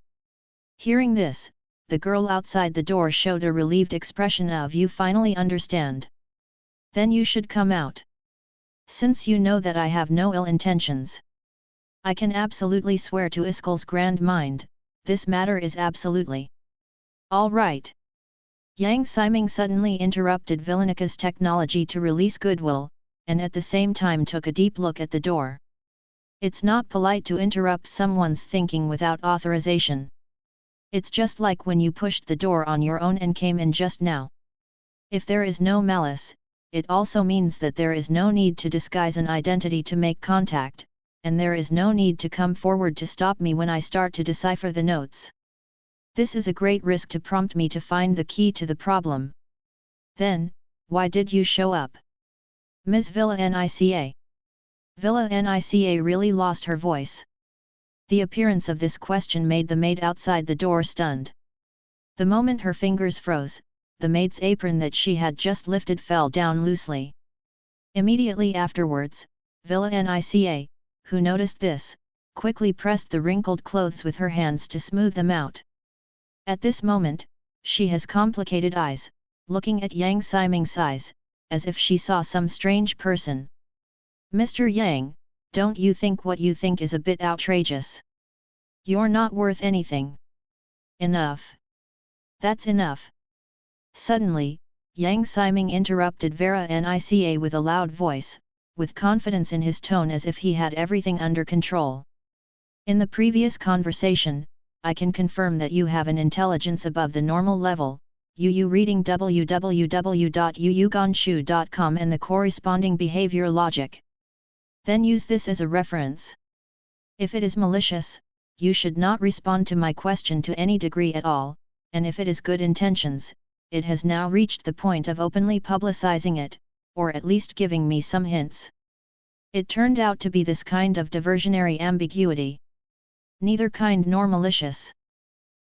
Speaker 1: Hearing this, the girl outside the door showed a relieved expression of "You finally understand. Then you should come out. Since you know that I have no ill intentions. I can absolutely swear to Iskal's grand mind, this matter is absolutely all right." Yang Siming suddenly interrupted Vilanika's technology to release goodwill, and at the same time took a deep look at the door. It's not polite to interrupt someone's thinking without authorization. It's just like when you pushed the door on your own and came in just now. If there is no malice, it also means that there is no need to disguise an identity to make contact, and there is no need to come forward to stop me when I start to decipher the notes. This is a great risk to prompt me to find the key to the problem. Then, why did you show up? Ms. Villanica? Villanica really lost her voice. The appearance of this question made the maid outside the door stunned. The moment her fingers froze, the maid's apron that she had just lifted fell down loosely. Immediately afterwards, Villanica, who noticed this, quickly pressed the wrinkled clothes with her hands to smooth them out. At this moment, she has complicated eyes, looking at Yang Siming's eyes, as if she saw some strange person. "Mr. Yang, don't you think what you think is a bit outrageous? You're not worth anything." "Enough. That's enough." Suddenly, Yang Siming interrupted Villanica with a loud voice, with confidence in his tone as if he had everything under control. "In the previous conversation, I can confirm that you have an intelligence above the normal level, you reading www.yuyugonshu.com and the corresponding behavior logic. Then use this as a reference. If it is malicious, you should not respond to my question to any degree at all, and if it is good intentions, it has now reached the point of openly publicizing it, or at least giving me some hints. It turned out to be this kind of diversionary ambiguity. Neither kind nor malicious."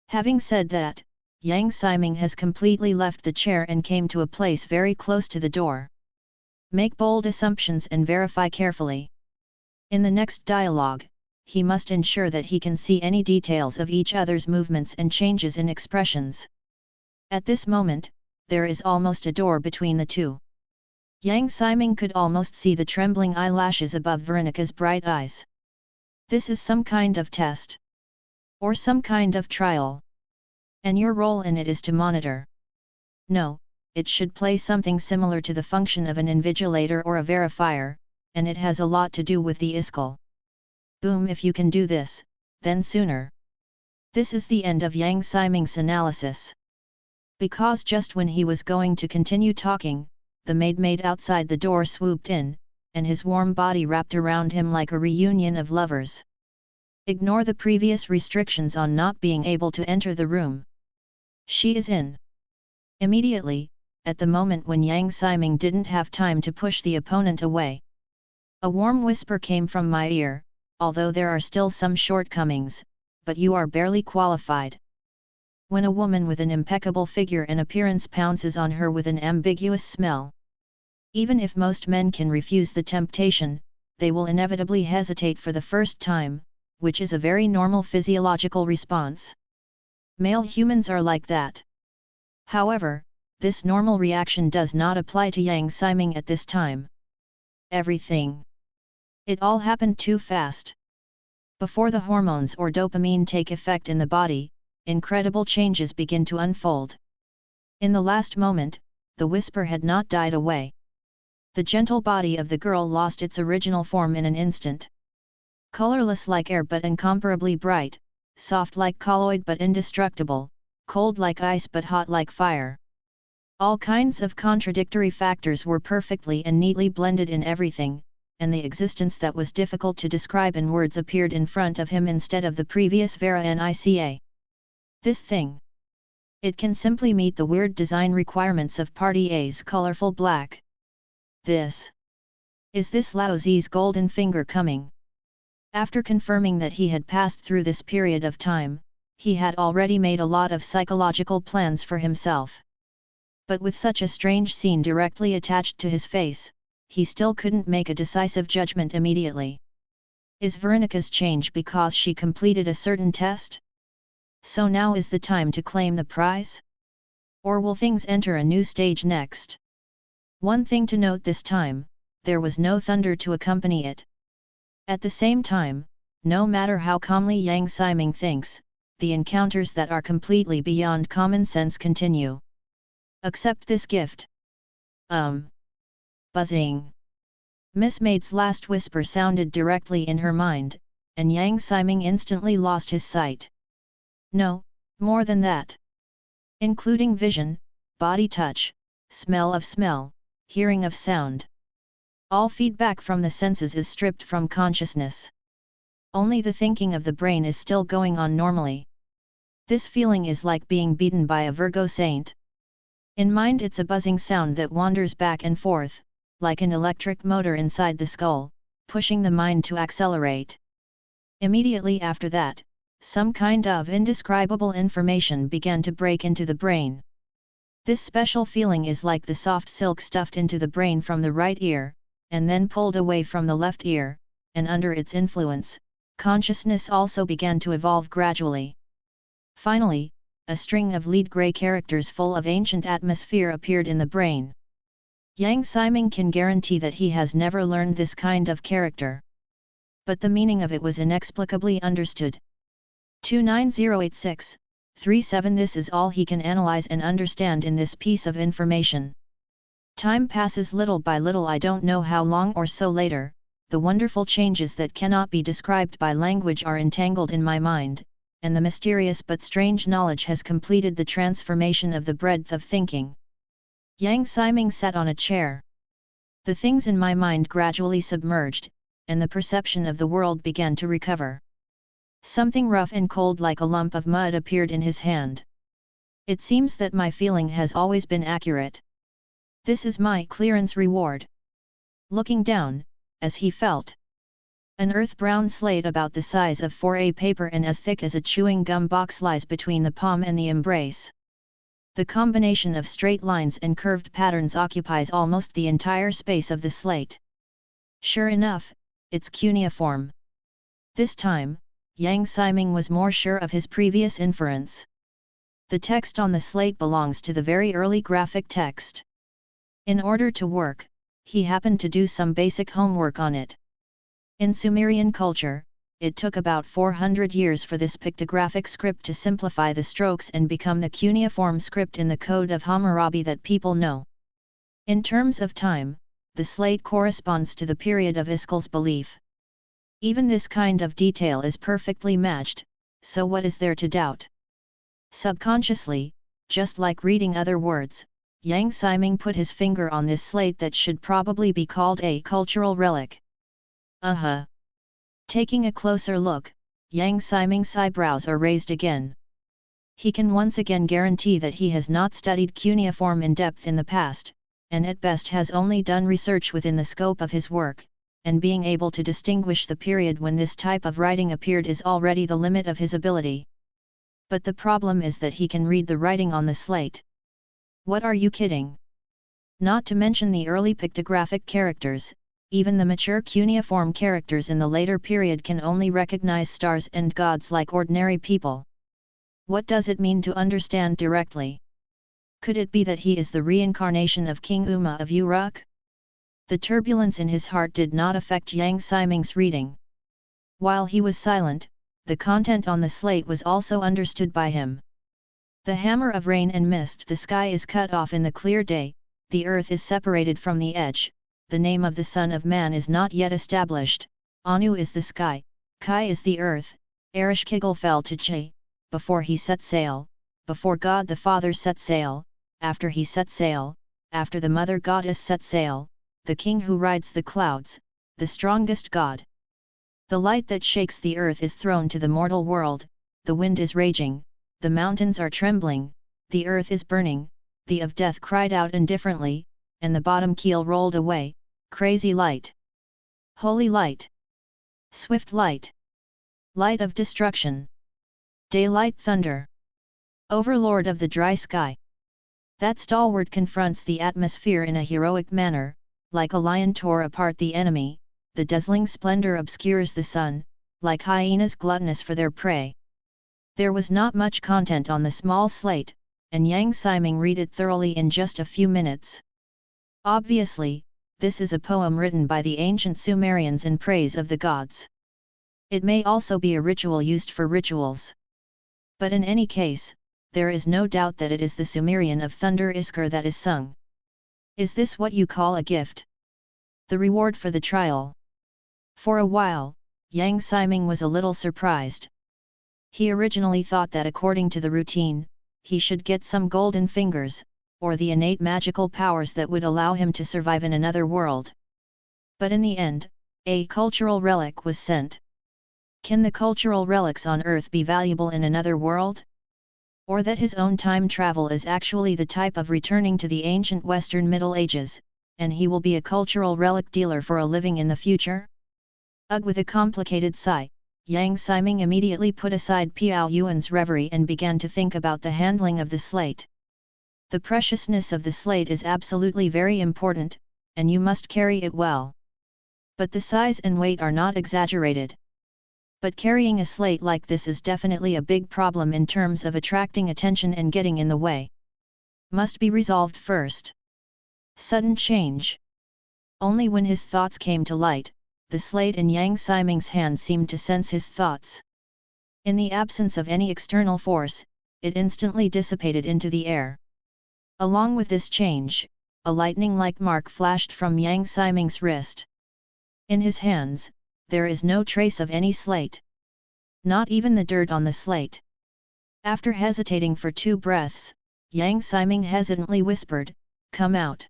Speaker 1: Having said that, Yang Siming has completely left the chair and came to a place very close to the door. Make bold assumptions and verify carefully. In the next dialogue, he must ensure that he can see any details of each other's movements and changes in expressions. At this moment, there is almost a door between the two. Yang Siming could almost see the trembling eyelashes above Veronica's bright eyes. This is some kind of test. Or some kind of trial. And your role in it is to monitor. No, it should play something similar to the function of an invigilator or a verifier, and it has a lot to do with the iskal. Boom, if you can do this, then sooner. This is the end of Yang Siming's analysis. Because just when he was going to continue talking, the maid outside the door swooped in, and his warm body wrapped around him like a reunion of lovers. Ignore the previous restrictions on not being able to enter the room. She is in. Immediately, at the moment when Yang Siming didn't have time to push the opponent away. A warm whisper came from my ear, "Although there are still some shortcomings, but you are barely qualified." When a woman with an impeccable figure and appearance pounces on her with an ambiguous smell. Even if most men can refuse the temptation, they will inevitably hesitate for the first time, which is a very normal physiological response. Male humans are like that. However, this normal reaction does not apply to Yang Siming at this time. Everything. It all happened too fast. Before the hormones or dopamine take effect in the body, incredible changes begin to unfold. In the last moment, the whisper had not died away. The gentle body of the girl lost its original form in an instant. Colorless like air but incomparably bright, soft like colloid but indestructible, cold like ice but hot like fire. All kinds of contradictory factors were perfectly and neatly blended in everything, and the existence that was difficult to describe in words appeared in front of him instead of the previous Villanica. This thing. It can simply meet the weird design requirements of Party A's colorful black. This. Is this Lao Zi's golden finger coming? After confirming that he had passed through this period of time, he had already made a lot of psychological plans for himself. But with such a strange scene directly attached to his face, he still couldn't make a decisive judgment immediately. Is Veronica's change because she completed a certain test? So now is the time to claim the prize? Or will things enter a new stage next? One thing to note this time, there was no thunder to accompany it. At the same time, no matter how calmly Yang Siming thinks, the encounters that are completely beyond common sense continue. Accept this gift. Buzzing. Miss Maid's last whisper sounded directly in her mind, and Yang Siming instantly lost his sight. No, more than that. Including vision, body touch, smell of smell, hearing of sound. All feedback from the senses is stripped from consciousness. Only the thinking of the brain is still going on normally. This feeling is like being beaten by a Virgo saint. In mind it's a buzzing sound that wanders back and forth, like an electric motor inside the skull, pushing the mind to accelerate. Immediately after that, some kind of indescribable information began to break into the brain. This special feeling is like the soft silk stuffed into the brain from the right ear, and then pulled away from the left ear, and under its influence, consciousness also began to evolve gradually. Finally, a string of lead grey characters full of ancient atmosphere appeared in the brain. Yang Siming can guarantee that he has never learned this kind of character. But the meaning of it was inexplicably understood. 29086-37 This is all he can analyze and understand in this piece of information. Time passes little by little. I don't know how long or so later, the wonderful changes that cannot be described by language are entangled in my mind, and the mysterious but strange knowledge has completed the transformation of the breadth of thinking. Yang Siming sat on a chair. The things in my mind gradually submerged, and the perception of the world began to recover. Something rough and cold like a lump of mud appeared in his hand. It seems that my feeling has always been accurate. This is my clearance reward. Looking down, as he felt. An earth-brown slate about the size of 4A paper and as thick as a chewing gum box lies between the palm and the embrace. The combination of straight lines and curved patterns occupies almost the entire space of the slate. Sure enough, it's cuneiform. This time, Yang Siming was more sure of his previous inference. The text on the slate belongs to the very early graphic text. In order to work, he happened to do some basic homework on it. In Sumerian culture, it took about 400 years for this pictographic script to simplify the strokes and become the cuneiform script in the Code of Hammurabi that people know. In terms of time, the slate corresponds to the period of Iskal's belief. Even this kind of detail is perfectly matched, so what is there to doubt? Subconsciously, just like reading other words, Yang Siming put his finger on this slate that should probably be called a cultural relic. Taking a closer look, Yang Siming's eyebrows are raised again. He can once again guarantee that he has not studied cuneiform in depth in the past, and at best has only done research within the scope of his work, and being able to distinguish the period when this type of writing appeared is already the limit of his ability. But the problem is that he can read the writing on the slate. What are you kidding? Not to mention the early pictographic characters, even the mature cuneiform characters in the later period can only recognize stars and gods like ordinary people. What does it mean to understand directly? Could it be that he is the reincarnation of King Uma of Uruk? The turbulence in his heart did not affect Yang Siming's reading. While he was silent, the content on the slate was also understood by him. The hammer of rain and mist. The sky is cut off in the clear day, the earth is separated from the edge, the name of the Son of Man is not yet established, Anu is the sky, Kai is the earth, Ereshkigal fell to Che, before he set sail, before God the Father set sail, after he set sail, after the Mother Goddess set sail, the King who rides the clouds, the strongest God. The light that shakes the earth is thrown to the mortal world, the wind is raging, the mountains are trembling, the earth is burning, the of death cried out indifferently, and the bottom keel rolled away. Crazy light. Holy light. Swift light. Light of destruction. Daylight thunder. Overlord of the dry sky. That stalwart confronts the atmosphere in a heroic manner, like a lion tore apart the enemy, the dazzling splendor obscures the sun, like hyenas gluttonous for their prey. There was not much content on the small slate, and Yang Siming read it thoroughly in just a few minutes. Obviously, this is a poem written by the ancient Sumerians in praise of the gods. It may also be a ritual used for rituals. But in any case, there is no doubt that it is the Sumerian of Thunder Iskar that is sung. Is this what you call a gift? The reward for the trial? For a while, Yang Siming was a little surprised. He originally thought that according to the routine, he should get some golden fingers, or the innate magical powers that would allow him to survive in another world. But in the end, a cultural relic was sent. Can the cultural relics on Earth be valuable in another world? Or that his own time travel is actually the type of returning to the ancient Western Middle Ages, and he will be a cultural relic dealer for a living in the future? Ugh! With a complicated sigh, Yang Siming immediately put aside Piao Yuan's reverie and began to think about the handling of the slate. The preciousness of the slate is absolutely very important, and you must carry it well. But the size and weight are not exaggerated. But carrying a slate like this is definitely a big problem in terms of attracting attention and getting in the way. Must be resolved first. Sudden change. Only when his thoughts came to light, the slate in Yang Siming's hand seemed to sense his thoughts. In the absence of any external force, it instantly dissipated into the air. Along with this change, a lightning-like mark flashed from Yang Siming's wrist. In his hands, there is no trace of any slate. Not even the dirt on the slate. After hesitating for 2 breaths, Yang Siming hesitantly whispered, "Come out."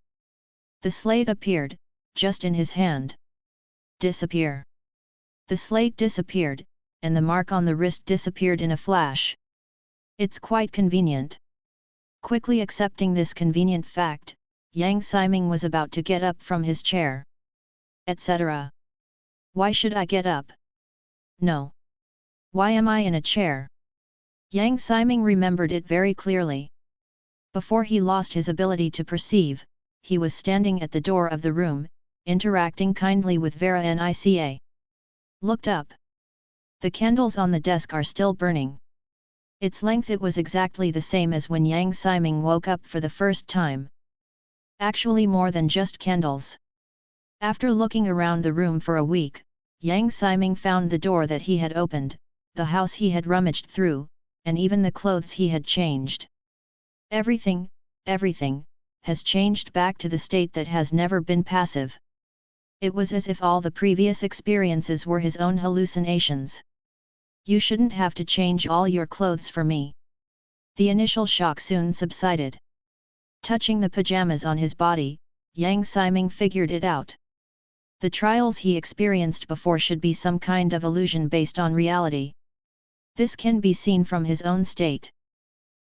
Speaker 1: The slate appeared, just in his hand. Disappear. The slate disappeared, and the mark on the wrist disappeared in a flash. It's quite convenient. Quickly accepting this convenient fact, Yang Siming was about to get up from his chair. Etc. Why should I get up? No. Why am I in a chair? Yang Siming remembered it very clearly. Before he lost his ability to perceive, he was standing at the door of the room, interacting kindly with Vera Nica. Looked up. The candles on the desk are still burning. Its length it was exactly the same as when Yang Siming woke up for the first time. Actually more than just candles. After looking around the room for a week, Yang Siming found the door that he had opened, the house he had rummaged through, and even the clothes he had changed. Everything, has changed back to the state that has never been passive. It was as if all the previous experiences were his own hallucinations. You shouldn't have to change all your clothes for me. The initial shock soon subsided. Touching the pajamas on his body, Yang Siming figured it out. The trials he experienced before should be some kind of illusion based on reality. This can be seen from his own state.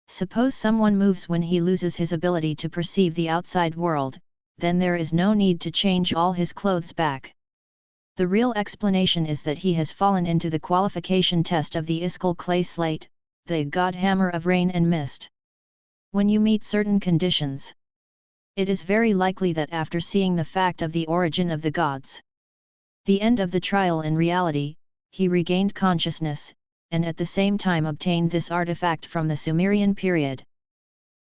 Speaker 1: Suppose someone moves when he loses his ability to perceive the outside world, then there is no need to change all his clothes back. The real explanation is that he has fallen into the qualification test of the Iskal clay slate, the god hammer of rain and mist. When you meet certain conditions, it is very likely that after seeing the fact of the origin of the gods, the end of the trial in reality, he regained consciousness, and at the same time obtained this artifact from the Sumerian period.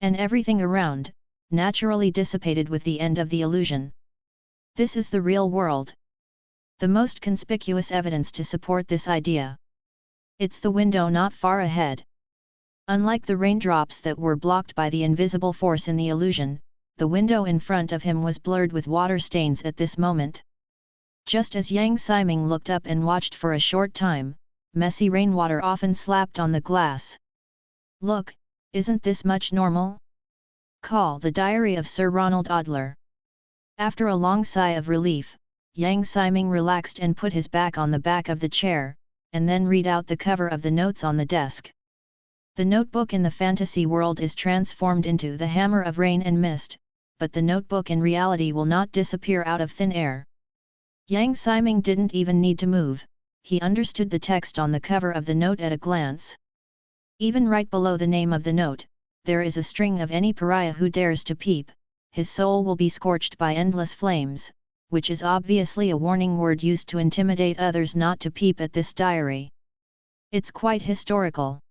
Speaker 1: And everything around, naturally dissipated with the end of the illusion. This is the real world. The most conspicuous evidence to support this idea. It's the window not far ahead. Unlike the raindrops that were blocked by the invisible force in the illusion, the window in front of him was blurred with water stains at this moment. Just as Yang Siming looked up and watched for a short time, messy rainwater often slapped on the glass. Look, isn't this much normal? Call the Diary of Sir Ronald Adler. After a long sigh of relief, Yang Siming relaxed and put his back on the back of the chair, and then read out the cover of the notes on the desk. The notebook in the fantasy world is transformed into the hammer of rain and mist, but the notebook in reality will not disappear out of thin air. Yang Siming didn't even need to move, he understood the text on the cover of the note at a glance. Even right below the name of the note, there is a string of any pariah who dares to peep, his soul will be scorched by endless flames, which is obviously a warning word used to intimidate others not to peep at this diary. It's quite historical.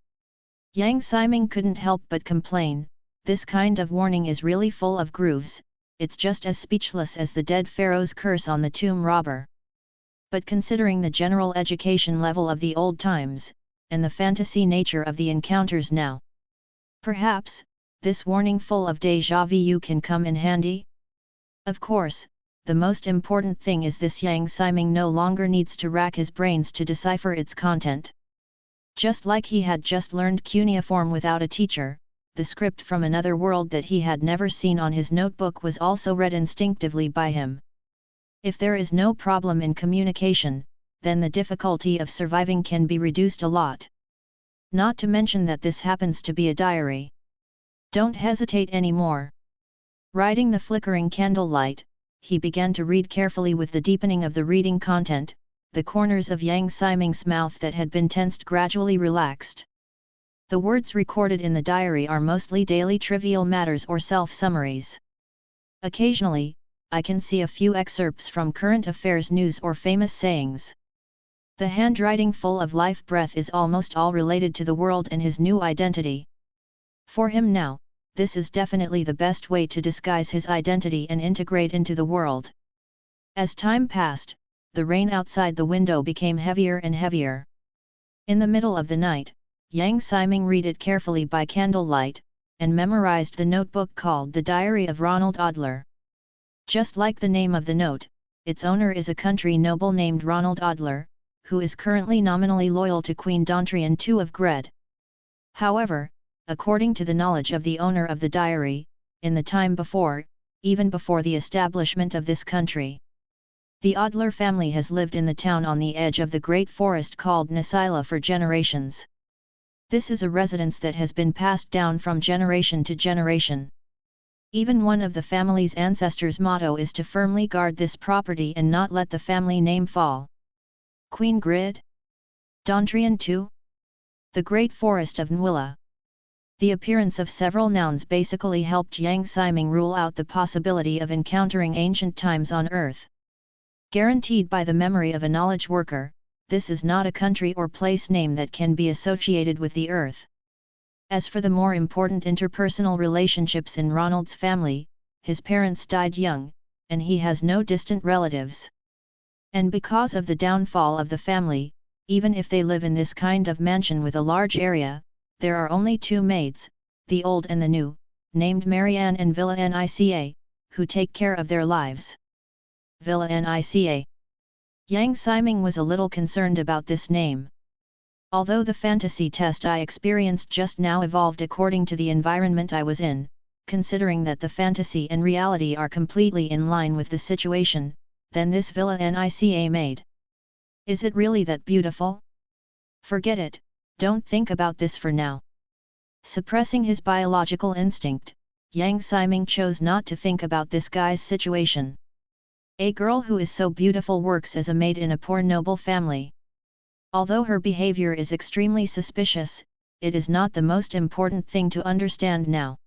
Speaker 1: Yang Siming couldn't help but complain, this kind of warning is really full of grooves, it's just as speechless as the dead pharaoh's curse on the tomb robber. But considering the general education level of the old times, and the fantasy nature of the encounters now, perhaps, this warning full of déjà vu can come in handy? Of course, the most important thing is this Yang Siming no longer needs to rack his brains to decipher its content. Just like he had just learned cuneiform without a teacher, the script from another world that he had never seen on his notebook was also read instinctively by him. If there is no problem in communication, then the difficulty of surviving can be reduced a lot. Not to mention that this happens to be a diary. Don't hesitate anymore. Riding the flickering candlelight, he began to read carefully with the deepening of the reading content, the corners of Yang Siming's mouth that had been tensed gradually relaxed. The words recorded in the diary are mostly daily trivial matters or self-summaries. Occasionally, I can see a few excerpts from current affairs news or famous sayings. The handwriting full of life breath is almost all related to the world and his new identity. For him now, this is definitely the best way to disguise his identity and integrate into the world. As time passed, the rain outside the window became heavier and heavier. In the middle of the night, Yang Siming read it carefully by candlelight, and memorized the notebook called The Diary of Ronald Adler. Just like the name of the note, its owner is a country noble named Ronald Adler, who is currently nominally loyal to Queen Dontrian II of Gred. However, according to the knowledge of the owner of the diary, in the time before, even before the establishment of this country, the Adler family has lived in the town on the edge of the great forest called Nasila for generations. This is a residence that has been passed down from generation to generation. Even one of the family's ancestors' motto is to firmly guard this property and not let the family name fall. Queen Grid? Dontrian II? The Great Forest of Nwila. The appearance of several nouns basically helped Yang Siming rule out the possibility of encountering ancient times on Earth. Guaranteed by the memory of a knowledge worker, this is not a country or place name that can be associated with the Earth. As for the more important interpersonal relationships in Ronald's family, his parents died young, and he has no distant relatives. And because of the downfall of the family, even if they live in this kind of mansion with a large area, there are only two maids, the old and the new, named Marianne and Villa Nica, who take care of their lives. Villa Nica. Yang Siming was a little concerned about this name. Although the fantasy test I experienced just now evolved according to the environment I was in, considering that the fantasy and reality are completely in line with the situation, then this Villa Nica maid. Is it really that beautiful? Forget it, don't think about this for now. Suppressing his biological instinct, Yang Siming chose not to think about this guy's situation. A girl who is so beautiful works as a maid in a poor noble family. Although her behavior is extremely suspicious, it is not the most important thing to understand now.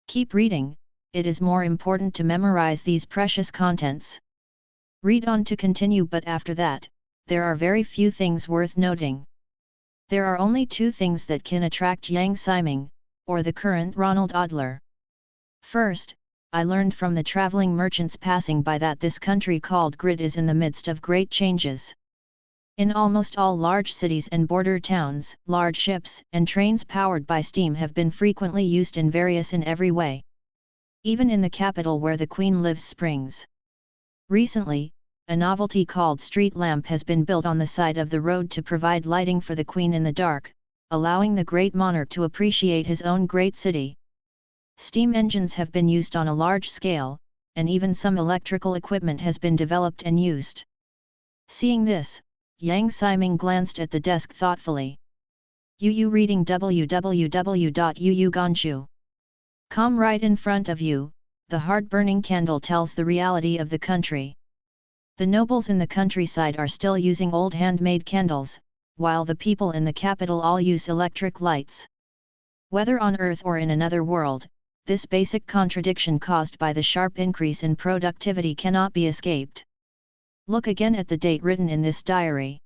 Speaker 1: Keep reading, it is more important to memorize these precious contents. Read on to continue, but after that, there are very few things worth noting. There are only two things that can attract Yang Siming, or the current Ronald Adler. First, I learned from the traveling merchants passing by that this country called Grid is in the midst of great changes. In almost all large cities and border towns, large ships and trains powered by steam have been frequently used in every way. Even in the capital where the Queen lives springs. Recently, a novelty called street lamp has been built on the side of the road to provide lighting for the Queen in the dark, allowing the great monarch to appreciate his own great city. Steam engines have been used on a large scale, and even some electrical equipment has been developed and used. Seeing this, Yang Siming glanced at the desk thoughtfully. Yu reading www.yuuganshu.com. Right in front of you, the heart-burning candle tells the reality of the country. The nobles in the countryside are still using old handmade candles, while the people in the capital all use electric lights. Whether on Earth or in another world, this basic contradiction caused by the sharp increase in productivity cannot be escaped. Look again at the date written in this diary.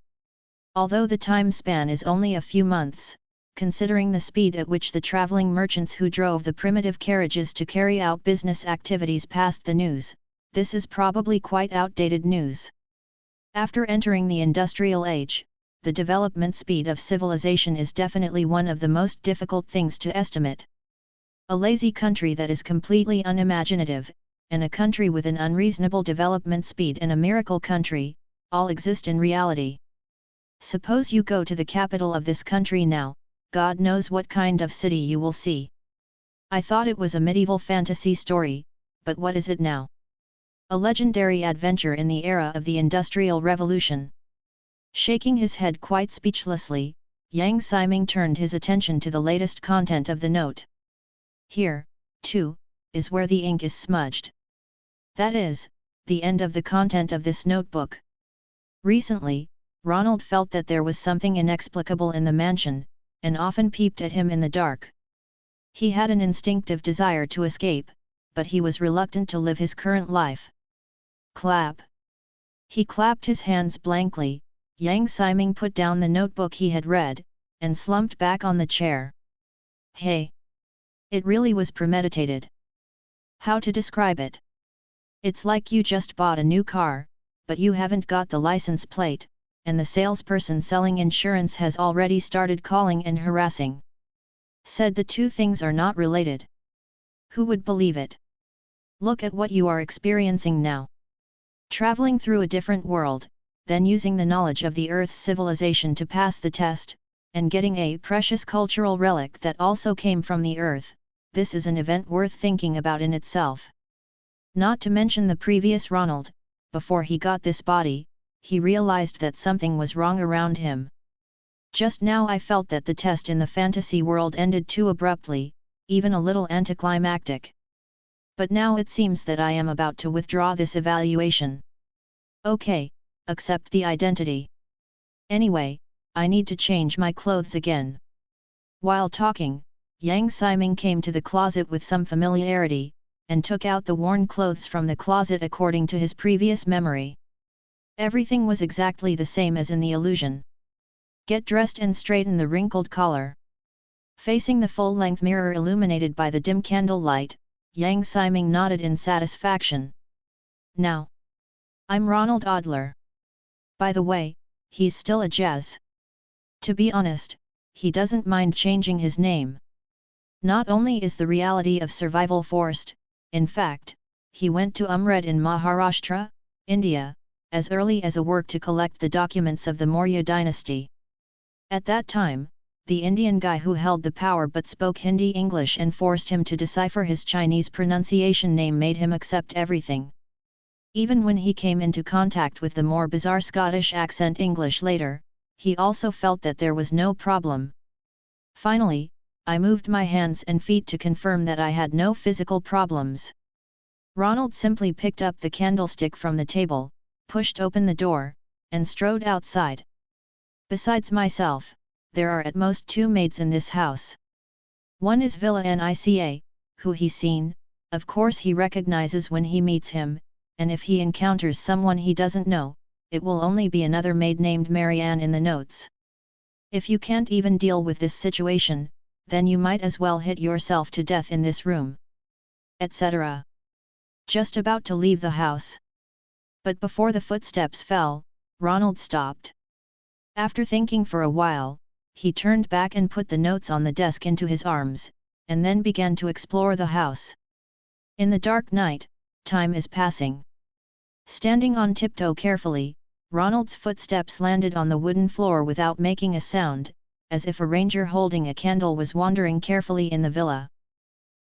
Speaker 1: Although the time span is only a few months, considering the speed at which the traveling merchants who drove the primitive carriages to carry out business activities passed the news, this is probably quite outdated news. After entering the industrial age, the development speed of civilization is definitely one of the most difficult things to estimate. A lazy country that is completely unimaginative, and a country with an unreasonable development speed and a miracle country, all exist in reality. Suppose you go to the capital of this country now, God knows what kind of city you will see. I thought it was a medieval fantasy story, but what is it now? A legendary adventure in the era of the Industrial Revolution. Shaking his head quite speechlessly, Yang Siming turned his attention to the latest content of the note. Here, too, is where the ink is smudged. That is, the end of the content of this notebook. Recently, Ronald felt that there was something inexplicable in the mansion, and often peeped at him in the dark. He had an instinctive desire to escape, but he was reluctant to live his current life. Clap. He clapped his hands blankly. Yang Siming put down the notebook he had read, and slumped back on the chair. Hey! It really was premeditated. How to describe it? It's like you just bought a new car, but you haven't got the license plate, and the salesperson selling insurance has already started calling and harassing. Said the two things are not related. Who would believe it? Look at what you are experiencing now. Traveling through a different world, then using the knowledge of the Earth's civilization to pass the test, and getting a precious cultural relic that also came from the Earth, this is an event worth thinking about in itself. Not to mention the previous Ronald, before he got this body, he realized that something was wrong around him. Just now I felt that the test in the fantasy world ended too abruptly, even a little anticlimactic. But now it seems that I am about to withdraw this evaluation. Okay, accept the identity. Anyway, I need to change my clothes again. While talking, Yang Siming came to the closet with some familiarity, and took out the worn clothes from the closet according to his previous memory. Everything was exactly the same as in the illusion. Get dressed and straighten the wrinkled collar. Facing the full-length mirror illuminated by the dim candlelight, Yang Siming nodded in satisfaction. Now, I'm Ronald Adler. By the way, he's still a jazz. To be honest, he doesn't mind changing his name. Not only is the reality of survival forced, in fact, he went to Umred in Maharashtra, India, as early as a work to collect the documents of the Maurya dynasty. At that time, the Indian guy who held the power but spoke Hindi English and forced him to decipher his Chinese pronunciation name made him accept everything. Even when he came into contact with the more bizarre Scottish accent English later, he also felt that there was no problem. Finally, I moved my hands and feet to confirm that I had no physical problems. Ronald simply picked up the candlestick from the table, pushed open the door, and strode outside. Besides myself, there are at most 2 maids in this house. One is Villa Nica, who he's seen, of course he recognizes when he meets him, and if he encounters someone he doesn't know, it will only be another maid named Marianne in the notes. If you can't even deal with this situation, then you might as well hit yourself to death in this room. Etc. Just about to leave the house. But before the footsteps fell, Ronald stopped. After thinking for a while, he turned back and put the notes on the desk into his arms, and then began to explore the house. In the dark night, time is passing. Standing on tiptoe carefully, Ronald's footsteps landed on the wooden floor without making a sound, as if a ranger holding a candle was wandering carefully in the villa.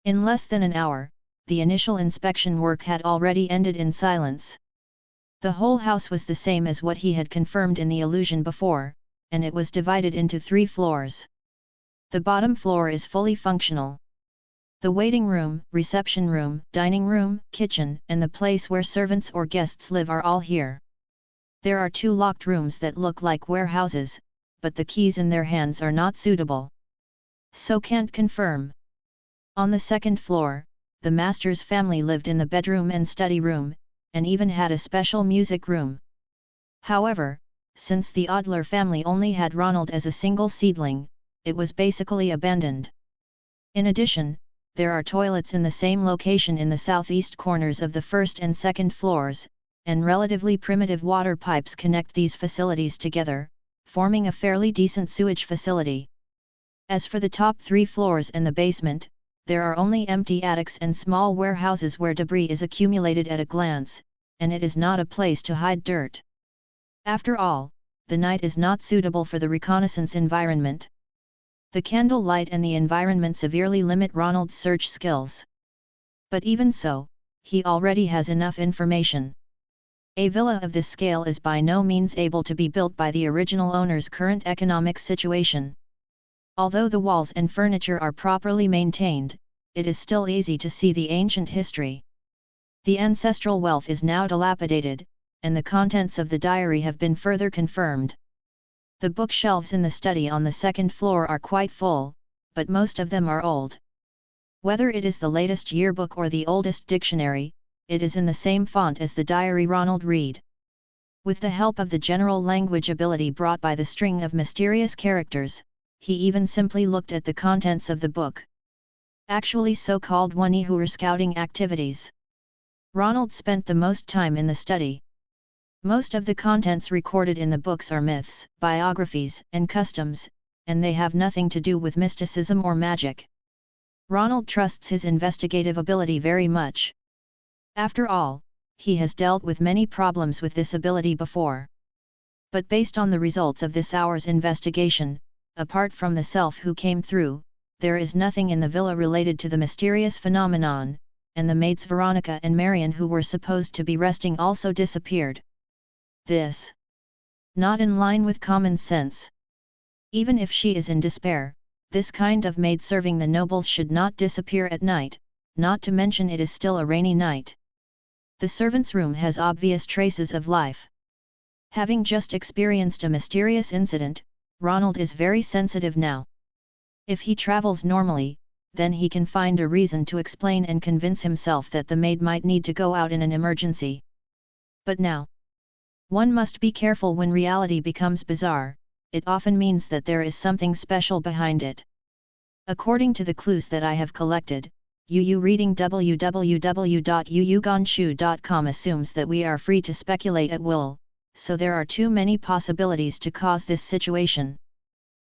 Speaker 1: In less than an hour, the initial inspection work had already ended in silence. The whole house was the same as what he had confirmed in the illusion before, and it was divided into 3 floors. The bottom floor is fully functional. The waiting room, reception room, dining room, kitchen, and the place where servants or guests live are all here. There are 2 locked rooms that look like warehouses, but the keys in their hands are not suitable. So can't confirm. On the 2nd floor, the master's family lived in the bedroom and study room, and even had a special music room. However, since the Adler family only had Ronald as a single seedling, it was basically abandoned. In addition, there are toilets in the same location in the southeast corners of the 1st and 2nd floors, and relatively primitive water pipes connect these facilities together, forming a fairly decent sewage facility. As for the top 3 floors and the basement, there are only empty attics and small warehouses where debris is accumulated at a glance, and it is not a place to hide dirt. After all, the night is not suitable for the reconnaissance environment. The candle light and the environment severely limit Ronald's search skills. But even so, he already has enough information. A villa of this scale is by no means able to be built by the original owner's current economic situation. Although the walls and furniture are properly maintained, it is still easy to see the ancient history. The ancestral wealth is now dilapidated, and the contents of the diary have been further confirmed. The bookshelves in the study on the 2nd floor are quite full, but most of them are old. Whether it is the latest yearbook or the oldest dictionary, it is in the same font as the diary Ronald read. With the help of the general language ability brought by the string of mysterious characters, he even simply looked at the contents of the book. Actually so-called one-hour scouting activities. Ronald spent the most time in the study. Most of the contents recorded in the books are myths, biographies, and customs, and they have nothing to do with mysticism or magic. Ronald trusts his investigative ability very much. After all, he has dealt with many problems with this ability before. But based on the results of this hour's investigation, apart from the self who came through, there is nothing in the villa related to the mysterious phenomenon, and the maids Veronica and Marion who were supposed to be resting also disappeared. This not in line with common sense. Even if she is in despair, this kind of maid serving the nobles should not disappear at night, not to mention it is still a rainy night. The servants' room has obvious traces of life. Having just experienced a mysterious incident, Ronald is very sensitive now. If he travels normally, then he can find a reason to explain and convince himself that the maid might need to go out in an emergency. But now, one must be careful when reality becomes bizarre. It often means that there is something special behind it. According to the clues that I have collected, reading www.yuyugonshu.com assumes that we are free to speculate at will, so there are too many possibilities to cause this situation.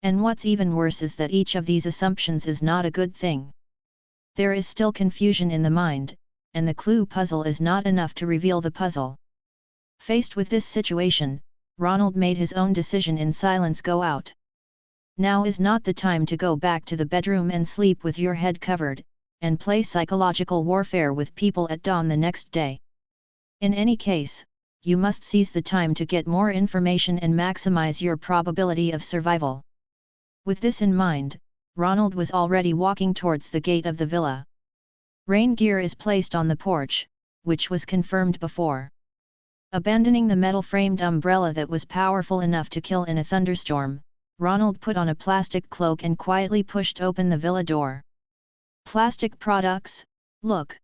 Speaker 1: And what's even worse is that each of these assumptions is not a good thing. There is still confusion in the mind, and the clue puzzle is not enough to reveal the puzzle. Faced with this situation, Ronald made his own decision in silence: go out. Now is not the time to go back to the bedroom and sleep with your head covered, and play psychological warfare with people at dawn the next day. In any case, you must seize the time to get more information and maximize your probability of survival. With this in mind, Ronald was already walking towards the gate of the villa. Rain gear is placed on the porch, which was confirmed before. Abandoning the metal-framed umbrella that was powerful enough to kill in a thunderstorm, Ronald put on a plastic cloak and quietly pushed open the villa door. Plastic products, look!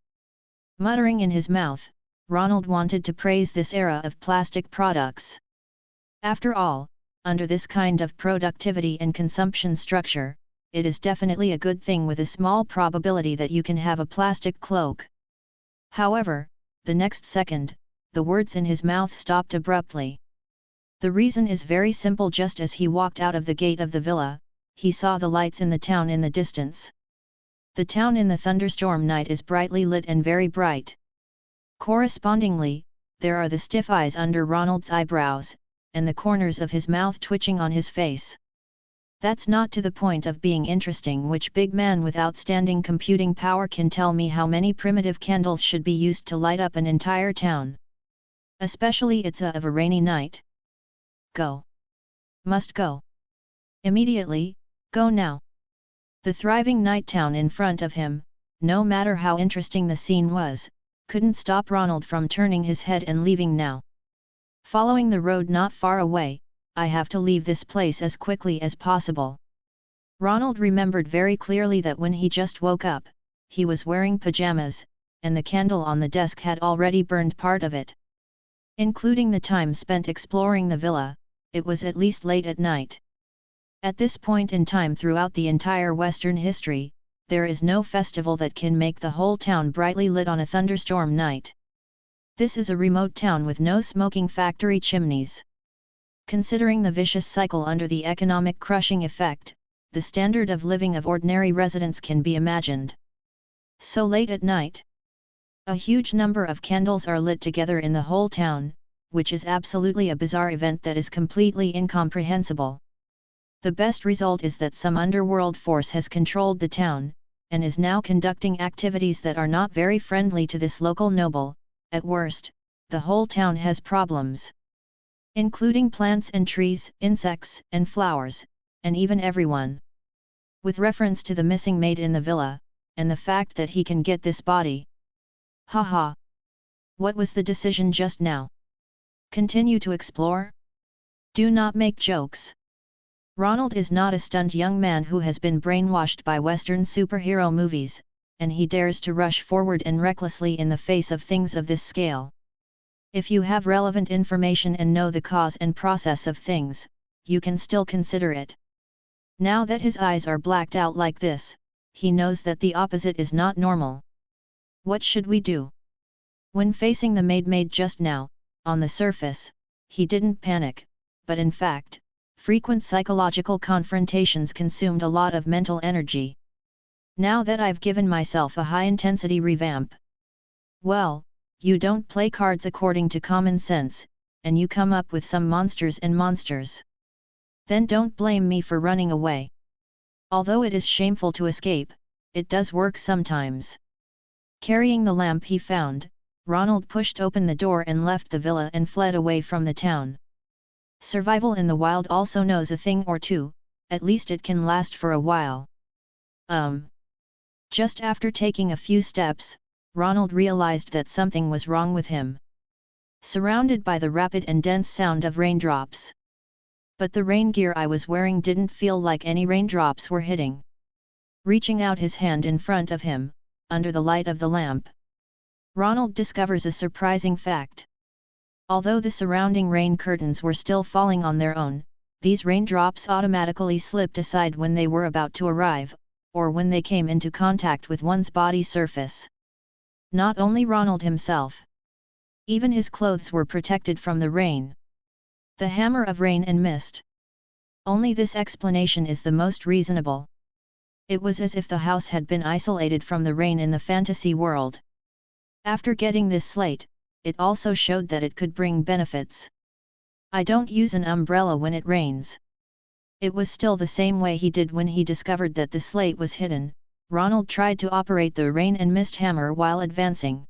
Speaker 1: Muttering in his mouth, Ronald wanted to praise this era of plastic products. After all, under this kind of productivity and consumption structure, it is definitely a good thing with a small probability that you can have a plastic cloak. However, the next second, the words in his mouth stopped abruptly. The reason is very simple: just as he walked out of the gate of the villa, he saw the lights in the town in the distance. The town in the thunderstorm night is brightly lit and very bright. Correspondingly, there are the stiff eyes under Ronald's eyebrows, and the corners of his mouth twitching on his face. That's not to the point of being interesting. Which big man with outstanding computing power can tell me how many primitive candles should be used to light up an entire town? Especially it's of a rainy night. Go. Must go. Immediately, go now. The thriving night town in front of him, no matter how interesting the scene was, couldn't stop Ronald from turning his head and leaving now. Following the road not far away, I have to leave this place as quickly as possible. Ronald remembered very clearly that when he just woke up, he was wearing pajamas, and the candle on the desk had already burned part of it. Including the time spent exploring the villa, it was at least late at night. At this point in time throughout the entire Western history, there is no festival that can make the whole town brightly lit on a thunderstorm night. This is a remote town with no smoking factory chimneys. Considering the vicious cycle under the economic crushing effect, the standard of living of ordinary residents can be imagined. So late at night, a huge number of candles are lit together in the whole town, which is absolutely a bizarre event that is completely incomprehensible. The best result is that some underworld force has controlled the town, and is now conducting activities that are not very friendly to this local noble. At worst, the whole town has problems, including plants and trees, insects and flowers, and even everyone. With reference to the missing maid in the villa, and the fact that he can get this body. Haha! What was the decision just now? Continue to explore? Do not make jokes. Ronald is not a stunned young man who has been brainwashed by Western superhero movies, and he dares to rush forward and recklessly in the face of things of this scale. If you have relevant information and know the cause and process of things, you can still consider it. Now that his eyes are blacked out like this, he knows that the opposite is not normal. What should we do? When facing the maid just now, on the surface, he didn't panic, but in fact, frequent psychological confrontations consumed a lot of mental energy. Now that I've given myself a high-intensity revamp. Well, you don't play cards according to common sense, and you come up with some monsters. Then don't blame me for running away. Although it is shameful to escape, it does work sometimes. Carrying the lamp he found, Ronald pushed open the door and left the villa and fled away from the town. Survival in the wild also knows a thing or two, at least it can last for a while. Just after taking a few steps, Ronald realized that something was wrong with him. Surrounded by the rapid and dense sound of raindrops. But the rain gear I was wearing didn't feel like any raindrops were hitting. Reaching out his hand in front of him, under the light of the lamp, Ronald discovers a surprising fact. Although the surrounding rain curtains were still falling on their own, these raindrops automatically slipped aside when they were about to arrive, or when they came into contact with one's body surface. Not only Ronald himself. Even his clothes were protected from the rain. The hammer of rain and mist. Only this explanation is the most reasonable. It was as if the house had been isolated from the rain in the fantasy world. After getting this slate, it also showed that it could bring benefits. I don't use an umbrella when it rains. It was still the same way he did when he discovered that the slate was hidden. Ronald tried to operate the rain and mist hammer while advancing.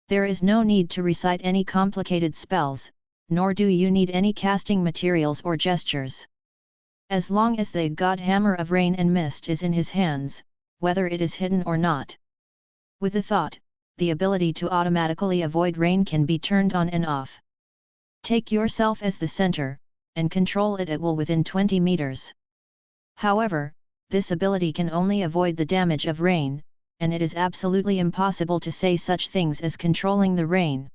Speaker 1: There is no need to recite any complicated spells, nor do you need any casting materials or gestures. As long as the god hammer of rain and mist is in his hands, whether it is hidden or not. With a thought, the ability to automatically avoid rain can be turned on and off. Take yourself as the center, and control it at will within 20 meters. However, this ability can only avoid the damage of rain, and it is absolutely impossible to say such things as controlling the rain.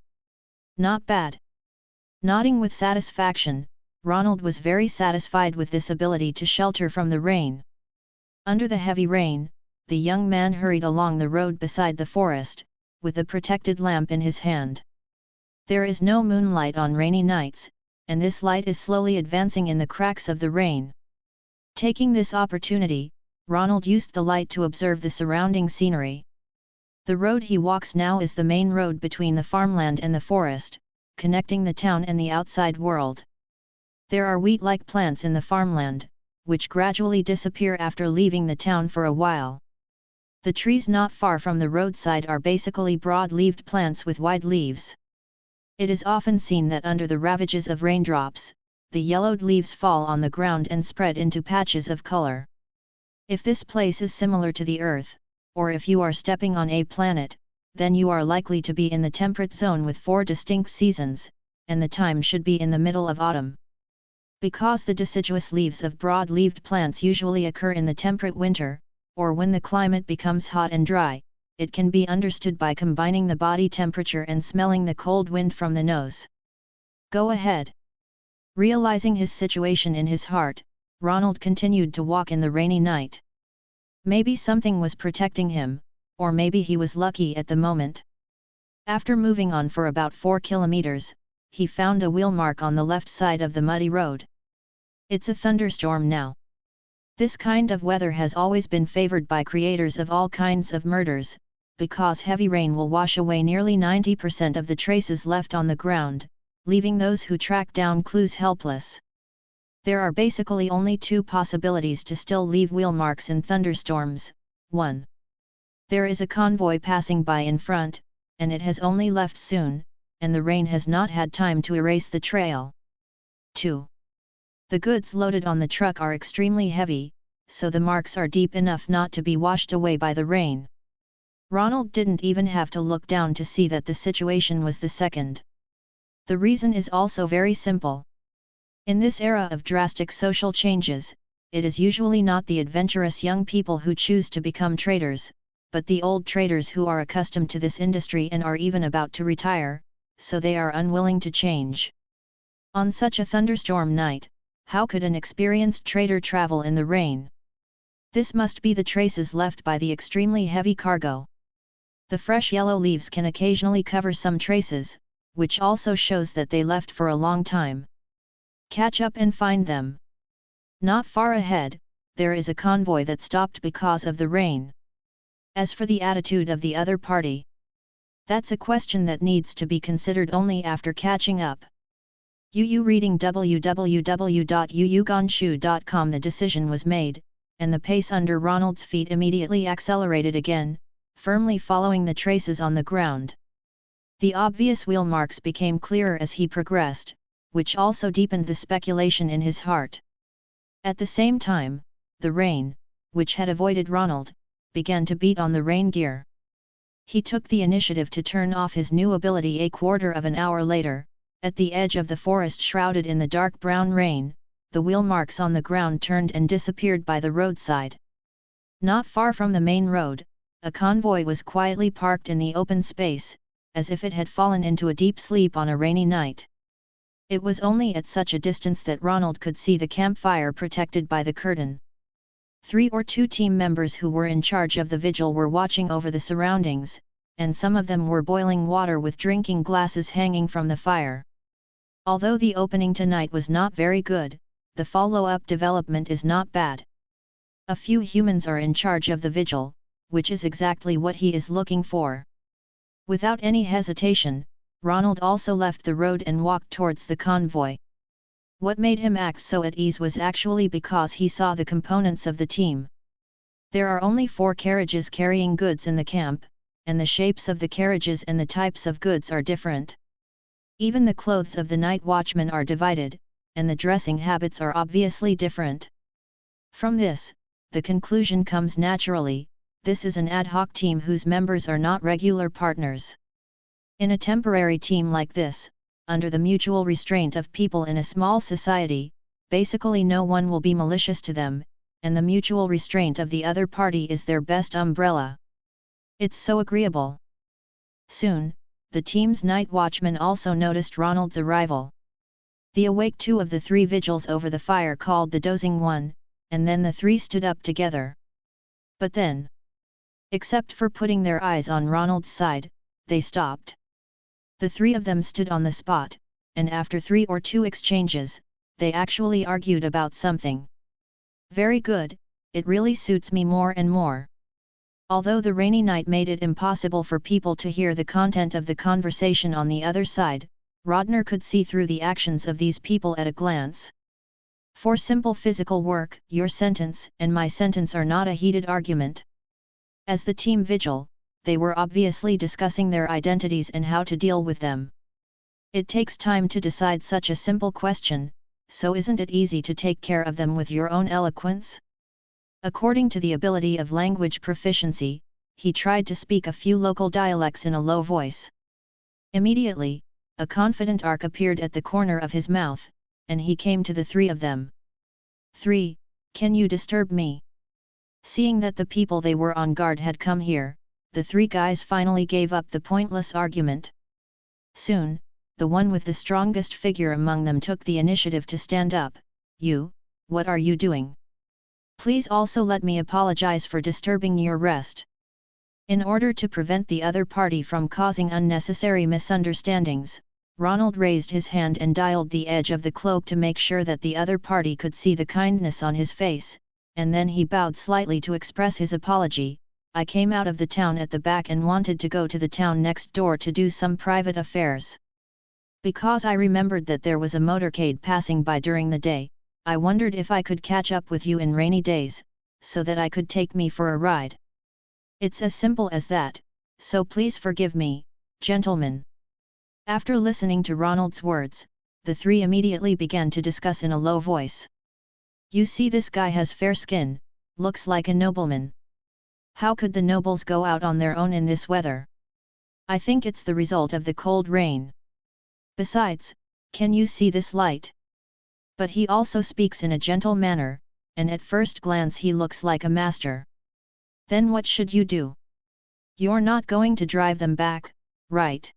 Speaker 1: Not bad. Nodding with satisfaction, Ronald was very satisfied with this ability to shelter from the rain. Under the heavy rain, the young man hurried along the road beside the forest, with a protected lamp in his hand. There is no moonlight on rainy nights, and this light is slowly advancing in the cracks of the rain. Taking this opportunity, Ronald used the light to observe the surrounding scenery. The road he walks now is the main road between the farmland and the forest, connecting the town and the outside world. There are wheat-like plants in the farmland, which gradually disappear after leaving the town for a while. The trees not far from the roadside are basically broad-leaved plants with wide leaves. It is often seen that under the ravages of raindrops, the yellowed leaves fall on the ground and spread into patches of color. If this place is similar to the Earth, or if you are stepping on a planet, then you are likely to be in the temperate zone with 4 distinct seasons, and the time should be in the middle of autumn. Because the deciduous leaves of broad-leaved plants usually occur in the temperate winter, or when the climate becomes hot and dry, it can be understood by combining the body temperature and smelling the cold wind from the nose. Go ahead. Realizing his situation in his heart, Ronald continued to walk in the rainy night. Maybe something was protecting him, or maybe he was lucky at the moment. After moving on for about 4 kilometers, he found a wheel mark on the left side of the muddy road. It's a thunderstorm now. This kind of weather has always been favored by creators of all kinds of murders, because heavy rain will wash away nearly 90% of the traces left on the ground, leaving those who track down clues helpless. There are basically only 2 possibilities to still leave wheel marks in thunderstorms. 1. There is a convoy passing by in front, and it has only left soon, and the rain has not had time to erase the trail. 2. The goods loaded on the truck are extremely heavy, so the marks are deep enough not to be washed away by the rain. Ronald didn't even have to look down to see that the situation was the second. The reason is also very simple. In this era of drastic social changes, it is usually not the adventurous young people who choose to become traders, but the old traders who are accustomed to this industry and are even about to retire, so they are unwilling to change. On such a thunderstorm night, how could an experienced trader travel in the rain? This must be the traces left by the extremely heavy cargo. The fresh yellow leaves can occasionally cover some traces, which also shows that they left for a long time. Catch up and find them. Not far ahead, there is a convoy that stopped because of the rain. As for the attitude of the other party, that's a question that needs to be considered only after catching up. Reading www.yuyugonshu.com. The decision was made, and the pace under Ronald's feet immediately accelerated again, firmly following the traces on the ground. The obvious wheel marks became clearer as he progressed, which also deepened the speculation in his heart. At the same time, the rain, which had avoided Ronald, began to beat on the rain gear. He took the initiative to turn off his new ability a quarter of an hour later. At the edge of the forest shrouded in the dark brown rain, the wheel marks on the ground turned and disappeared by the roadside. Not far from the main road, a convoy was quietly parked in the open space, as if it had fallen into a deep sleep on a rainy night. It was only at such a distance that Ronald could see the campfire protected by the curtain. 3 or 2 team members who were in charge of the vigil were watching over the surroundings, and some of them were boiling water with drinking glasses hanging from the fire. Although the opening tonight was not very good, the follow-up development is not bad. A few humans are in charge of the vigil, which is exactly what he is looking for. Without any hesitation, Ronald also left the road and walked towards the convoy. What made him act so at ease was actually because he saw the components of the team. There are only 4 carriages carrying goods in the camp, and the shapes of the carriages and the types of goods are different. Even the clothes of the night watchmen are divided, and the dressing habits are obviously different. From this, the conclusion comes naturally: this is an ad hoc team whose members are not regular partners. In a temporary team like this, under the mutual restraint of people in a small society, basically no one will be malicious to them, and the mutual restraint of the other party is their best umbrella. It's so agreeable. Soon, the team's night watchman also noticed Ronald's arrival. The awake 2 of the 3 vigils over the fire called the dozing one, and then the 3 stood up together. But then, except for putting their eyes on Ronald's side, they stopped. The 3 of them stood on the spot, and after 3 or 2 exchanges, they actually argued about something. Very good, it really suits me more and more. Although the rainy night made it impossible for people to hear the content of the conversation on the other side, Rodner could see through the actions of these people at a glance. For simple physical work, your sentence and my sentence are not a heated argument. As the team vigil, they were obviously discussing their identities and how to deal with them. It takes time to decide such a simple question, so isn't it easy to take care of them with your own eloquence? According to the ability of language proficiency, he tried to speak a few local dialects in a low voice. Immediately, a confident arc appeared at the corner of his mouth, and he came to the three of them. 3. Can you disturb me? Seeing that the people they were on guard had come here, the three guys finally gave up the pointless argument. Soon, the one with the strongest figure among them took the initiative to stand up. You, what are you doing? Please also let me apologize for disturbing your rest. In order to prevent the other party from causing unnecessary misunderstandings, Ronald raised his hand and dialed the edge of the cloak to make sure that the other party could see the kindness on his face, and then he bowed slightly to express his apology. I came out of the town at the back and wanted to go to the town next door to do some private affairs. Because I remembered that there was a motorcade passing by during the day, I wondered if I could catch up with you in rainy days, so that I could take me for a ride. It's as simple as that, so please forgive me, gentlemen. After listening to Ronald's words, the three immediately began to discuss in a low voice. You see, this guy has fair skin, looks like a nobleman. How could the nobles go out on their own in this weather? I think it's the result of the cold rain. Besides, can you see this light? But he also speaks in a gentle manner, and at first glance he looks like a master. Then what should you do? You're not going to drive them back, right?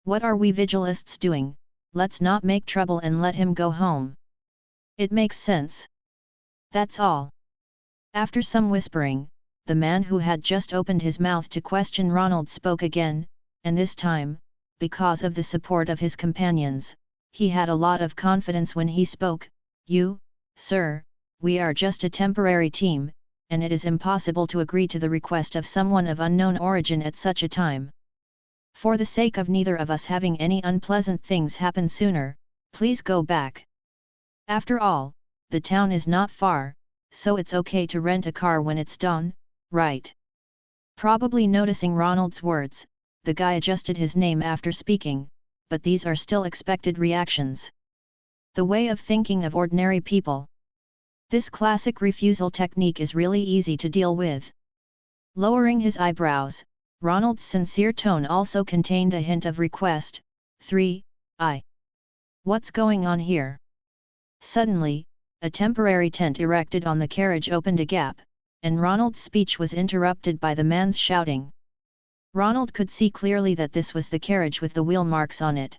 Speaker 1: What are we vigilists doing? Let's not make trouble and let him go home. It makes sense. That's all. After some whispering, the man who had just opened his mouth to question Ronald spoke again, and this time, because of the support of his companions, he had a lot of confidence when he spoke. You, sir, we are just a temporary team, and it is impossible to agree to the request of someone of unknown origin at such a time. For the sake of neither of us having any unpleasant things happen sooner, please go back. After all, the town is not far, so it's okay to rent a car when it's dawn, right? Probably noticing Ronald's words, the guy adjusted his name after speaking, but these are still expected reactions. The way of thinking of ordinary people. This classic refusal technique is really easy to deal with. Lowering his eyebrows, Ronald's sincere tone also contained a hint of request. 3. What's going on here? Suddenly, a temporary tent erected on the carriage opened a gap, and Ronald's speech was interrupted by the man's shouting. Ronald could see clearly that this was the carriage with the wheel marks on it.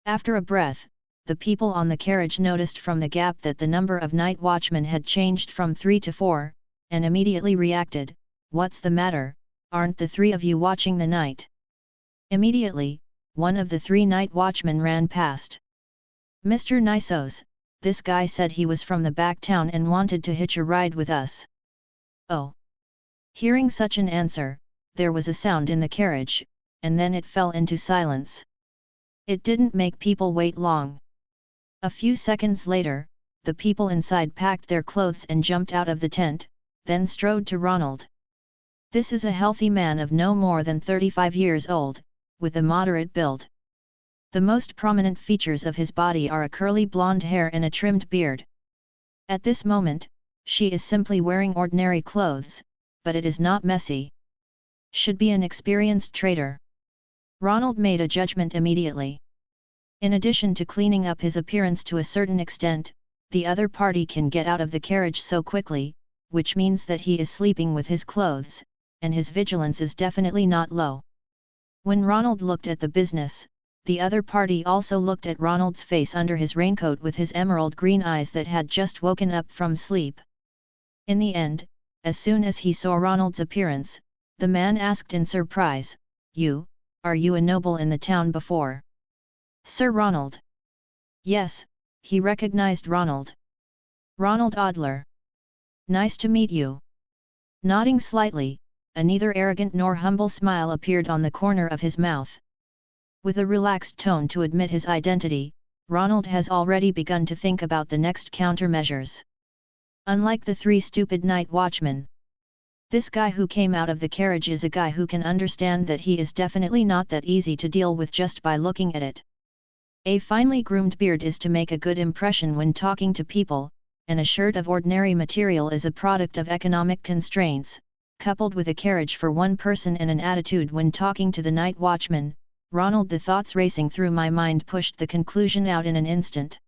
Speaker 1: After a breath, the people on the carriage noticed from the gap that the number of night watchmen had changed from 3 to 4, and immediately reacted, "What's the matter, aren't the three of you watching the night?" Immediately, one of the three night watchmen ran past. "Mr. Nisos, this guy said he was from the back town and wanted to hitch a ride with us." Oh! Hearing such an answer, there was a sound in the carriage, and then it fell into silence. It didn't make people wait long. A few seconds later, the people inside packed their clothes and jumped out of the tent, then strode to Ronald. This is a healthy man of no more than 35 years old, with a moderate build. The most prominent features of his body are a curly blonde hair and a trimmed beard. At this moment, she is simply wearing ordinary clothes, but it is not messy. Should be an experienced trader. Ronald made a judgment immediately. In addition to cleaning up his appearance to a certain extent, the other party can get out of the carriage so quickly, which means that he is sleeping with his clothes, and his vigilance is definitely not low. When Ronald looked at the business, the other party also looked at Ronald's face under his raincoat with his emerald green eyes that had just woken up from sleep. In the end, as soon as he saw Ronald's appearance, the man asked in surprise, Are you a noble in the town before?" "Sir Ronald." Yes, he recognized Ronald. "Ronald Adler. Nice to meet you." Nodding slightly, a neither arrogant nor humble smile appeared on the corner of his mouth. With a relaxed tone to admit his identity, Ronald has already begun to think about the next countermeasures. Unlike the three stupid night watchmen, this guy who came out of the carriage is a guy who can understand that he is definitely not that easy to deal with just by looking at it. A finely groomed beard is to make a good impression when talking to people, and a shirt of ordinary material is a product of economic constraints, coupled with a carriage for one person and an attitude when talking to the night watchman. Ronald. The thoughts racing through my mind pushed the conclusion out in an instant.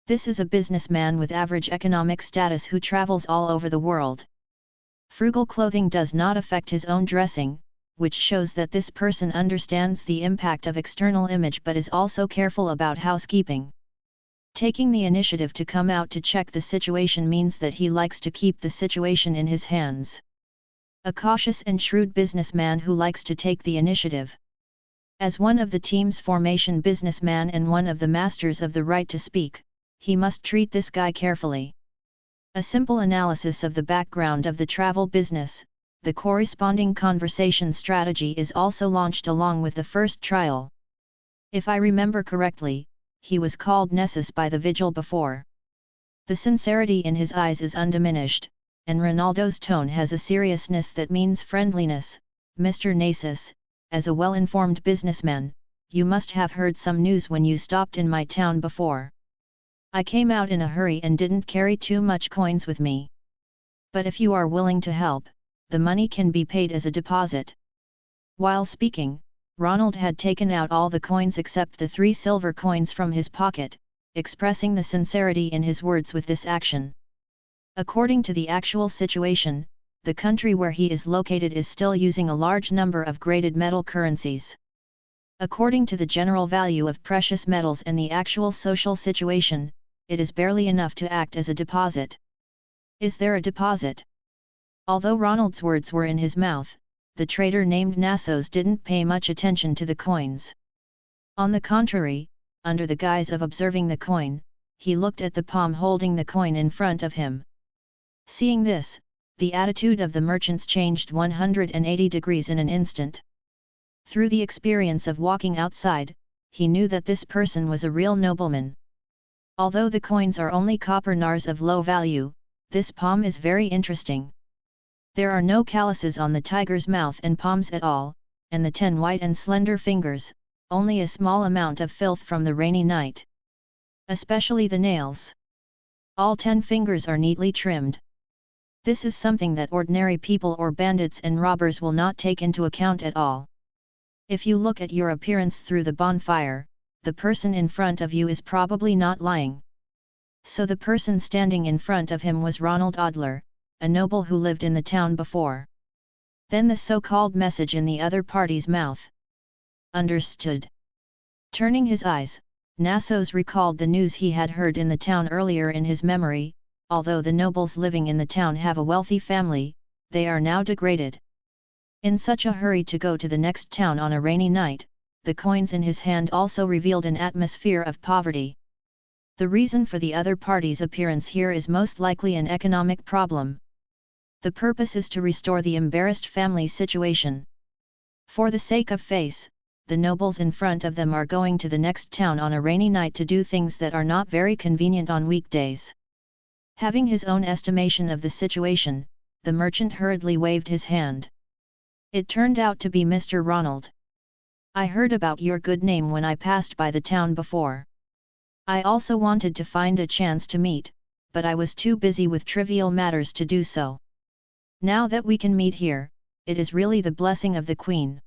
Speaker 1: This is a businessman with average economic status who travels all over the world. Frugal clothing does not affect his own dressing, which shows that this person understands the impact of external image but is also careful about housekeeping. Taking the initiative to come out to check the situation means that he likes to keep the situation in his hands. A cautious and shrewd businessman who likes to take the initiative. As one of the team's formation businessman and one of the masters of the right to speak, he must treat this guy carefully. A simple analysis of the background of the travel business, the corresponding conversation strategy is also launched along with the first trial. If I remember correctly, he was called Nessus by the vigil before. The sincerity in his eyes is undiminished, and Ronaldo's tone has a seriousness that means friendliness. Mr. Nessus, as a well-informed businessman, you must have heard some news when you stopped in my town before. I came out in a hurry and didn't carry too much coins with me. But if you are willing to help, the money can be paid as a deposit. While speaking, Ronald had taken out all the coins except the 3 silver coins from his pocket, expressing the sincerity in his words with this action. According to the actual situation, the country where he is located is still using a large number of graded metal currencies. According to the general value of precious metals and the actual social situation, it is barely enough to act as a deposit. Is there a deposit? Although Ronald's words were in his mouth, the trader named Nassos didn't pay much attention to the coins. On the contrary, under the guise of observing the coin, he looked at the palm holding the coin in front of him. Seeing this, the attitude of the merchants changed 180 degrees in an instant. Through the experience of walking outside, he knew that this person was a real nobleman. Although the coins are only copper nars of low value, this palm is very interesting. There are no calluses on the tiger's mouth and palms at all, and the 10 white and slender fingers, only a small amount of filth from the rainy night. Especially the nails. All 10 fingers are neatly trimmed. This is something that ordinary people or bandits and robbers will not take into account at all. If you look at your appearance through the bonfire, the person in front of you is probably not lying. So the person standing in front of him was Ronald Adler, a noble who lived in the town before. Then the so-called message in the other party's mouth. Understood. Turning his eyes, Nassos recalled the news he had heard in the town earlier in his memory. Although the nobles living in the town have a wealthy family, they are now degraded. In such a hurry to go to the next town on a rainy night, the coins in his hand also revealed an atmosphere of poverty. The reason for the other party's appearance here is most likely an economic problem. The purpose is to restore the embarrassed family's situation. For the sake of face, the nobles in front of them are going to the next town on a rainy night to do things that are not very convenient on weekdays. Having his own estimation of the situation, the merchant hurriedly waved his hand. It turned out to be Mr. Ronald. I heard about your good name when I passed by the town before. I also wanted to find a chance to meet, but I was too busy with trivial matters to do so. Now that we can meet here, it is really the blessing of the Queen.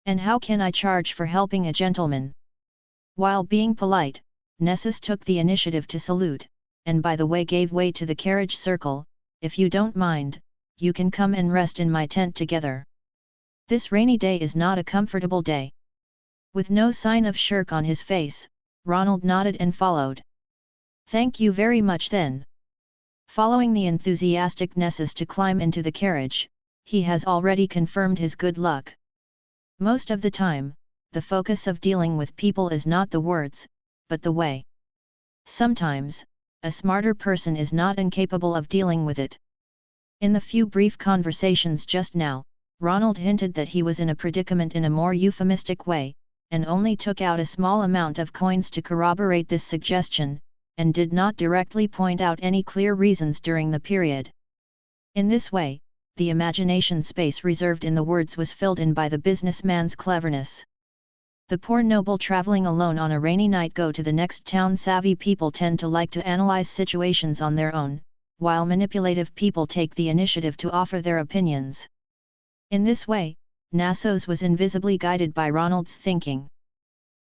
Speaker 1: And how can I charge for helping a gentleman? While being polite, Nessus took the initiative to salute, and by the way gave way to the carriage circle. If you don't mind, you can come and rest in my tent together. This rainy day is not a comfortable day. With no sign of shirk on his face, Ronald nodded and followed. Thank you very much then. Following the enthusiastic Nessus to climb into the carriage, he has already confirmed his good luck. Most of the time, the focus of dealing with people is not the words, but the way. Sometimes, a smarter person is not incapable of dealing with it. In the few brief conversations just now, Ronald hinted that he was in a predicament in a more euphemistic way, and only took out a small amount of coins to corroborate this suggestion, and did not directly point out any clear reasons during the period. In this way, the imagination space reserved in the words was filled in by the businessman's cleverness. The poor noble traveling alone on a rainy night go to the next town. Savvy people tend to like to analyze situations on their own, while manipulative people take the initiative to offer their opinions. In this way, Nassos was invisibly guided by Ronald's thinking.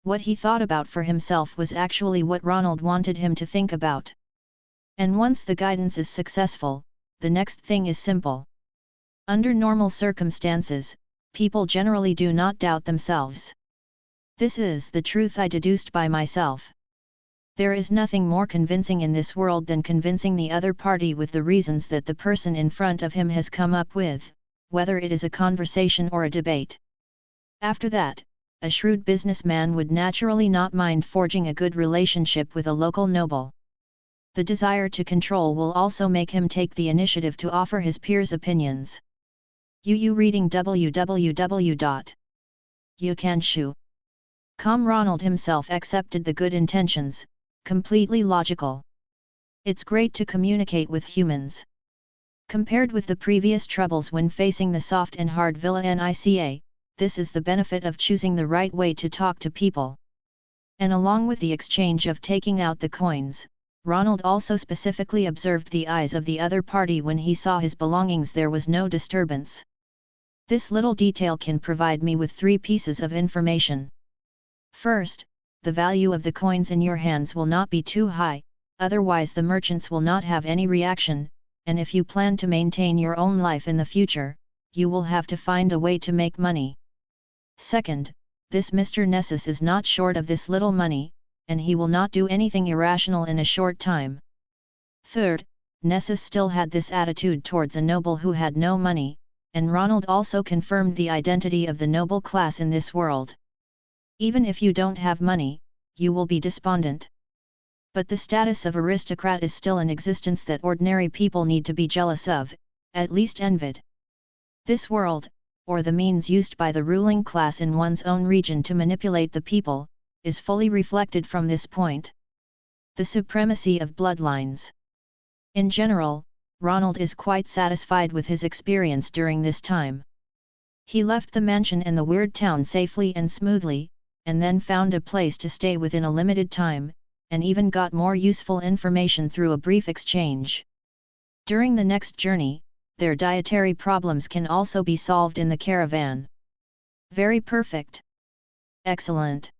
Speaker 1: What he thought about for himself was actually what Ronald wanted him to think about. And once the guidance is successful, the next thing is simple. Under normal circumstances, people generally do not doubt themselves. This is the truth I deduced by myself. There is nothing more convincing in this world than convincing the other party with the reasons that the person in front of him has come up with, whether it is a conversation or a debate. After that, a shrewd businessman would naturally not mind forging a good relationship with a local noble. The desire to control will also make him take the initiative to offer his peers' opinions. Reading www.youcanshu.com. Ronald himself accepted the good intentions, completely logical. It's great to communicate with humans. Compared with the previous troubles when facing the soft and hard Villa Nica, this is the benefit of choosing the right way to talk to people. And along with the exchange of taking out the coins, Ronald also specifically observed the eyes of the other party when he saw his belongings. There was no disturbance. This little detail can provide me with 3 pieces of information. First, the value of the coins in your hands will not be too high, otherwise the merchants will not have any reaction, and if you plan to maintain your own life in the future, you will have to find a way to make money. Second, this Mr. Nessus is not short of this little money, and he will not do anything irrational in a short time. Third, Nessus still had this attitude towards a noble who had no money, and Ronald also confirmed the identity of the noble class in this world. Even if you don't have money, you will be despondent. But the status of aristocrat is still an existence that ordinary people need to be jealous of, at least envied. This world, or the means used by the ruling class in one's own region to manipulate the people, is fully reflected from this point. The supremacy of bloodlines. In general, Ronald is quite satisfied with his experience during this time. He left the mansion and the weird town safely and smoothly, and then found a place to stay within a limited time, and even got more useful information through a brief exchange. During the next journey, their dietary problems can also be solved in the caravan. Very perfect. Excellent.